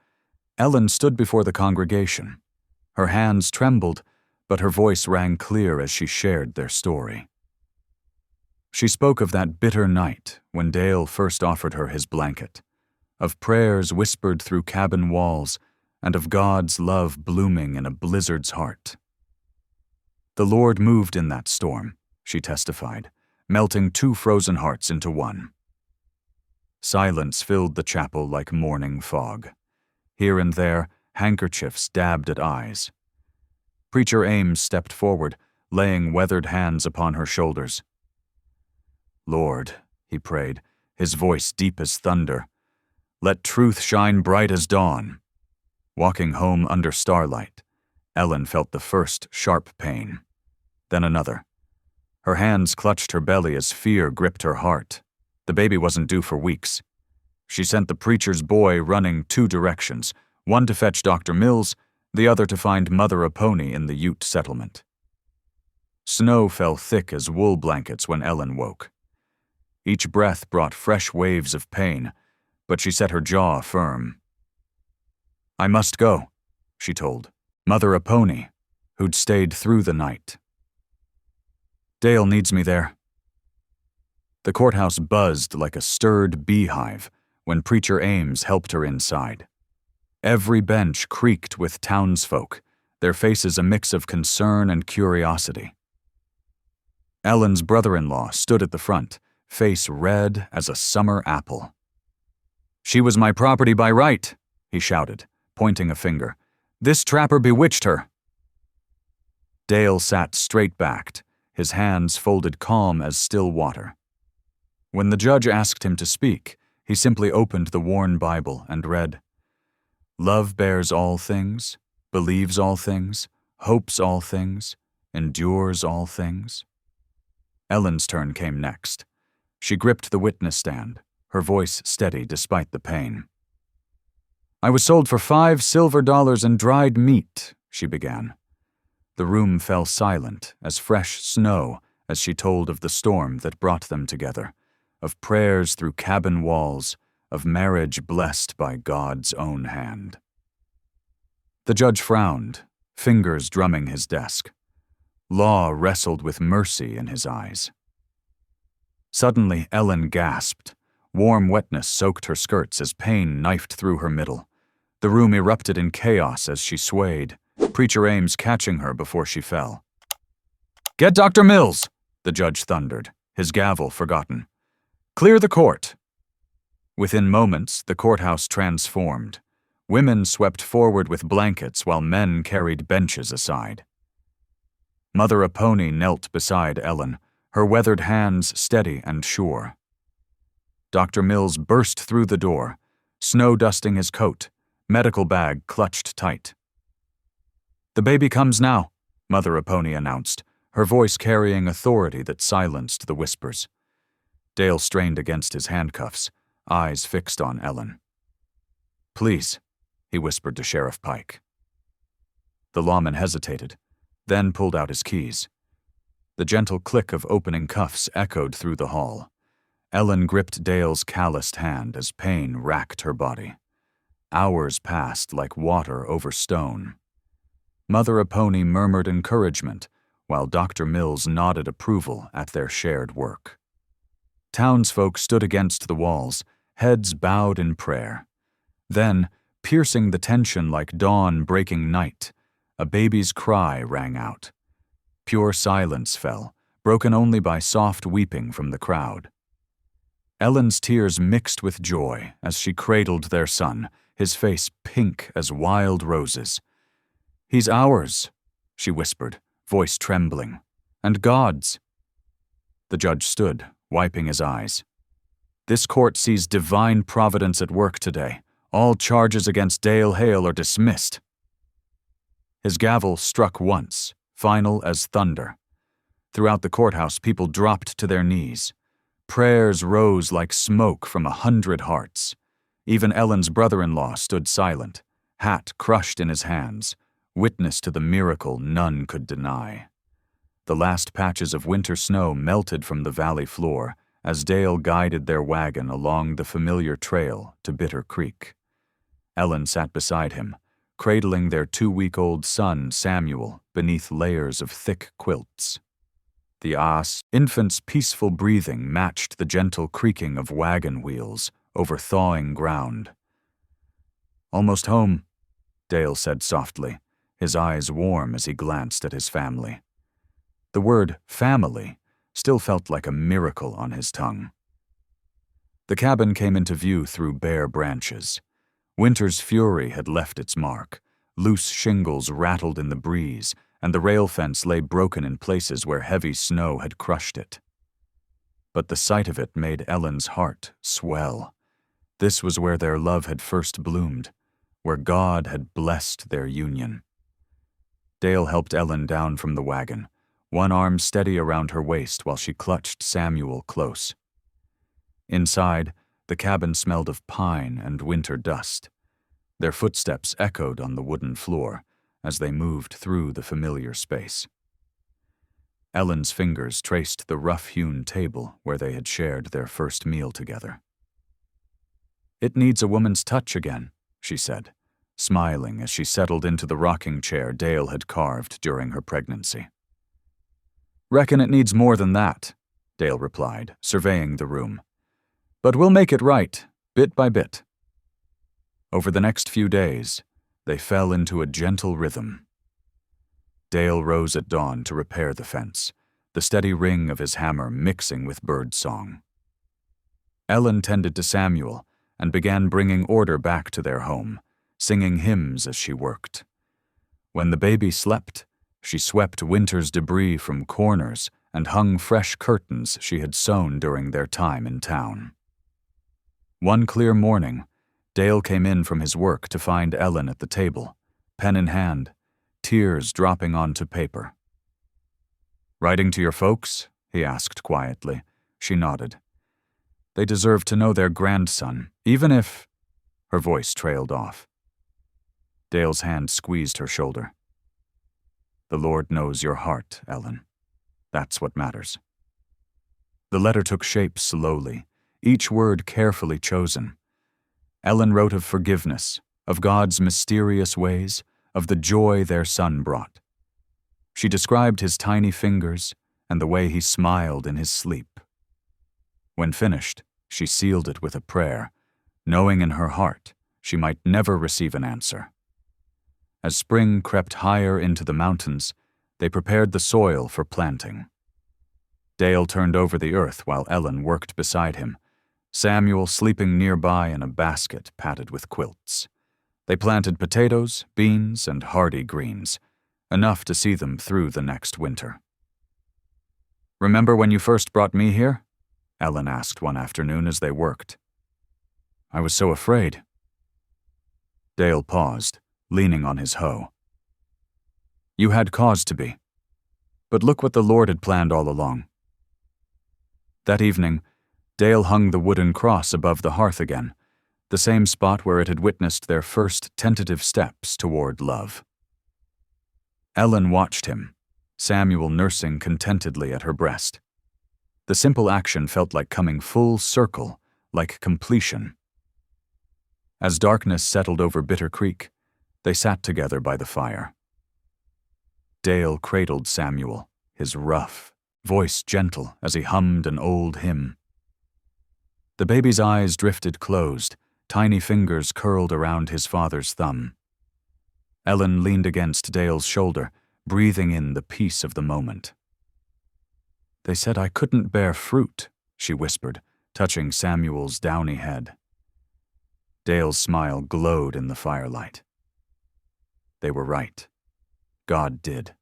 Ellen stood before the congregation. Her hands trembled, but her voice rang clear as she shared their story. She spoke of that bitter night when Dale first offered her his blanket, of prayers whispered through cabin walls, and of God's love blooming in a blizzard's heart. "The Lord moved in that storm," she testified, melting 2 frozen hearts into one. Silence filled the chapel like morning fog. Here and there, handkerchiefs dabbed at eyes. Preacher Ames stepped forward, laying weathered hands upon her shoulders. "Lord," he prayed, his voice deep as thunder, "let truth shine bright as dawn." Walking home under starlight, Ellen felt the first sharp pain, then another. Her hands clutched her belly as fear gripped her heart. The baby wasn't due for weeks. She sent the preacher's boy running 2 directions, one to fetch Dr. Mills, the other to find Mother Apony in the Ute settlement. Snow fell thick as wool blankets when Ellen woke. Each breath brought fresh waves of pain, but she set her jaw firm. "I must go," she told Mother Apony, who'd stayed through the night. "Dale needs me there." The courthouse buzzed like a stirred beehive when Preacher Ames helped her inside. Every bench creaked with townsfolk, their faces a mix of concern and curiosity. Ellen's brother-in-law stood at the front, face red as a summer apple. "She was my property by right," he shouted, pointing a finger. "This trapper bewitched her." Dale sat straight-backed, his hands folded calm as still water. When the judge asked him to speak, he simply opened the worn Bible and read, "Love bears all things, believes all things, hopes all things, endures all things." Ellen's turn came next. She gripped the witness stand, her voice steady despite the pain. "I was sold for $5 silver and dried meat," she began. The room fell silent as fresh snow as she told of the storm that brought them together, of prayers through cabin walls, of marriage blessed by God's own hand. The judge frowned, fingers drumming his desk. Law wrestled with mercy in his eyes. Suddenly, Ellen gasped. Warm wetness soaked her skirts as pain knifed through her middle. The room erupted in chaos as she swayed, Preacher Ames catching her before she fell. "Get Dr. Mills!" the judge thundered, his gavel forgotten. "Clear the court!" Within moments, the courthouse transformed. Women swept forward with blankets while men carried benches aside. Mother Apony knelt beside Ellen, her weathered hands steady and sure. Dr. Mills burst through the door, snow dusting his coat, medical bag clutched tight. "The baby comes now," Mother Apony announced, her voice carrying authority that silenced the whispers. Dale strained against his handcuffs, eyes fixed on Ellen. "Please," he whispered to Sheriff Pike. The lawman hesitated, then pulled out his keys. The gentle click of opening cuffs echoed through the hall. Ellen gripped Dale's calloused hand as pain racked her body. Hours passed like water over stone. Mother Apony murmured encouragement, while Dr. Mills nodded approval at their shared work. Townsfolk stood against the walls, heads bowed in prayer. Then, piercing the tension like dawn breaking night, a baby's cry rang out. Pure silence fell, broken only by soft weeping from the crowd. Ellen's tears mixed with joy as she cradled their son, his face pink as wild roses. "He's ours," she whispered, voice trembling. "And God's." The judge stood, wiping his eyes. "This court sees divine providence at work today. All charges against Dale Hale are dismissed." His gavel struck once, final as thunder. Throughout the courthouse, people dropped to their knees. Prayers rose like smoke from 100 hearts. Even Ellen's brother-in-law stood silent, hat crushed in his hands, witness to the miracle none could deny. The last patches of winter snow melted from the valley floor as Dale guided their wagon along the familiar trail to Bitter Creek. Ellen sat beside him, cradling their 2-week-old son, Samuel, beneath layers of thick quilts. The infant's peaceful breathing matched the gentle creaking of wagon wheels over thawing ground. "Almost home," Dale said softly, his eyes warm as he glanced at his family. The word family still felt like a miracle on his tongue. The cabin came into view through bare branches. Winter's fury had left its mark. Loose shingles rattled in the breeze, and the rail fence lay broken in places where heavy snow had crushed it. But the sight of it made Ellen's heart swell. This was where their love had first bloomed, where God had blessed their union. Dale helped Ellen down from the wagon, one arm steady around her waist while she clutched Samuel close. Inside, the cabin smelled of pine and winter dust. Their footsteps echoed on the wooden floor as they moved through the familiar space. Ellen's fingers traced the rough-hewn table where they had shared their first meal together. "It needs a woman's touch again," she said, smiling as she settled into the rocking chair Dale had carved during her pregnancy. "Reckon it needs more than that," Dale replied, surveying the room. "But we'll make it right, bit by bit." Over the next few days, they fell into a gentle rhythm. Dale rose at dawn to repair the fence, the steady ring of his hammer mixing with bird song. Ellen tended to Samuel and began bringing order back to their home, singing hymns as she worked. When the baby slept, she swept winter's debris from corners and hung fresh curtains she had sewn during their time in town. One clear morning, Dale came in from his work to find Ellen at the table, pen in hand, tears dropping onto paper. "Writing to your folks?" he asked quietly. She nodded. "They deserve to know their grandson, even if—" Her voice trailed off. Dale's hand squeezed her shoulder. "The Lord knows your heart, Ellen. That's what matters." The letter took shape slowly, each word carefully chosen. Ellen wrote of forgiveness, of God's mysterious ways, of the joy their son brought. She described his tiny fingers and the way he smiled in his sleep. When finished, she sealed it with a prayer, knowing in her heart she might never receive an answer. As spring crept higher into the mountains, they prepared the soil for planting. Dale turned over the earth while Ellen worked beside him, Samuel sleeping nearby in a basket padded with quilts. They planted potatoes, beans, and hardy greens, enough to see them through the next winter. "Remember when you first brought me here?" Ellen asked one afternoon as they worked. "I was so afraid." Dale paused, leaning on his hoe. "You had cause to be. But look what the Lord had planned all along." That evening, Dale hung the wooden cross above the hearth again, the same spot where it had witnessed their first tentative steps toward love. Ellen watched him, Samuel nursing contentedly at her breast. The simple action felt like coming full circle, like completion. As darkness settled over Bitter Creek, they sat together by the fire. Dale cradled Samuel, his rough, voice gentle as he hummed an old hymn. The baby's eyes drifted closed, tiny fingers curled around his father's thumb. Ellen leaned against Dale's shoulder, breathing in the peace of the moment. "They said I couldn't bear fruit," she whispered, touching Samuel's downy head. Dale's smile glowed in the firelight. They were right. God did.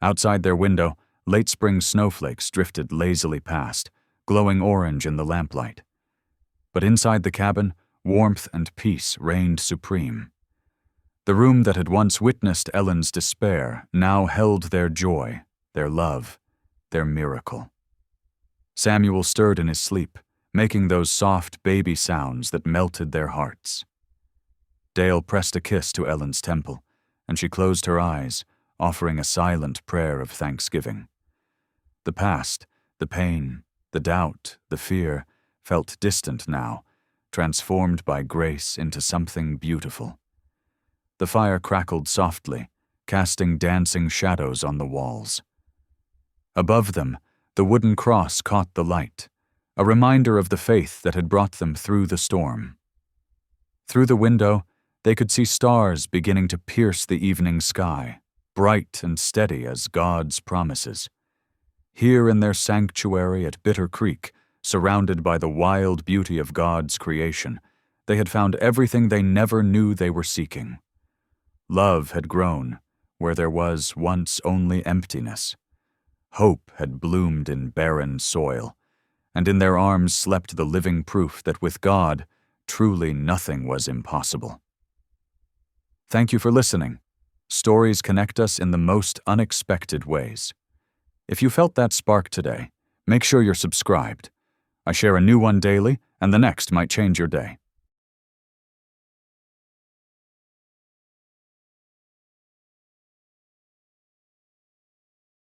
Outside their window, late spring snowflakes drifted lazily past, glowing orange in the lamplight. But inside the cabin, warmth and peace reigned supreme. The room that had once witnessed Ellen's despair now held their joy, their love, their miracle. Samuel stirred in his sleep, making those soft baby sounds that melted their hearts. Dale pressed a kiss to Ellen's temple, and she closed her eyes, offering a silent prayer of thanksgiving. The past, the pain, the doubt, the fear, felt distant now, transformed by grace into something beautiful. The fire crackled softly, casting dancing shadows on the walls. Above them, the wooden cross caught the light, a reminder of the faith that had brought them through the storm. Through the window, they could see stars beginning to pierce the evening sky, bright and steady as God's promises. Here in their sanctuary at Bitter Creek, surrounded by the wild beauty of God's creation, they had found everything they never knew they were seeking. Love had grown where there was once only emptiness. Hope had bloomed in barren soil, and in their arms slept the living proof that with God, truly nothing was impossible. Thank you for listening. Stories connect us in the most unexpected ways. If you felt that spark today, make sure you're subscribed. I share a new one daily, and the next might change your day.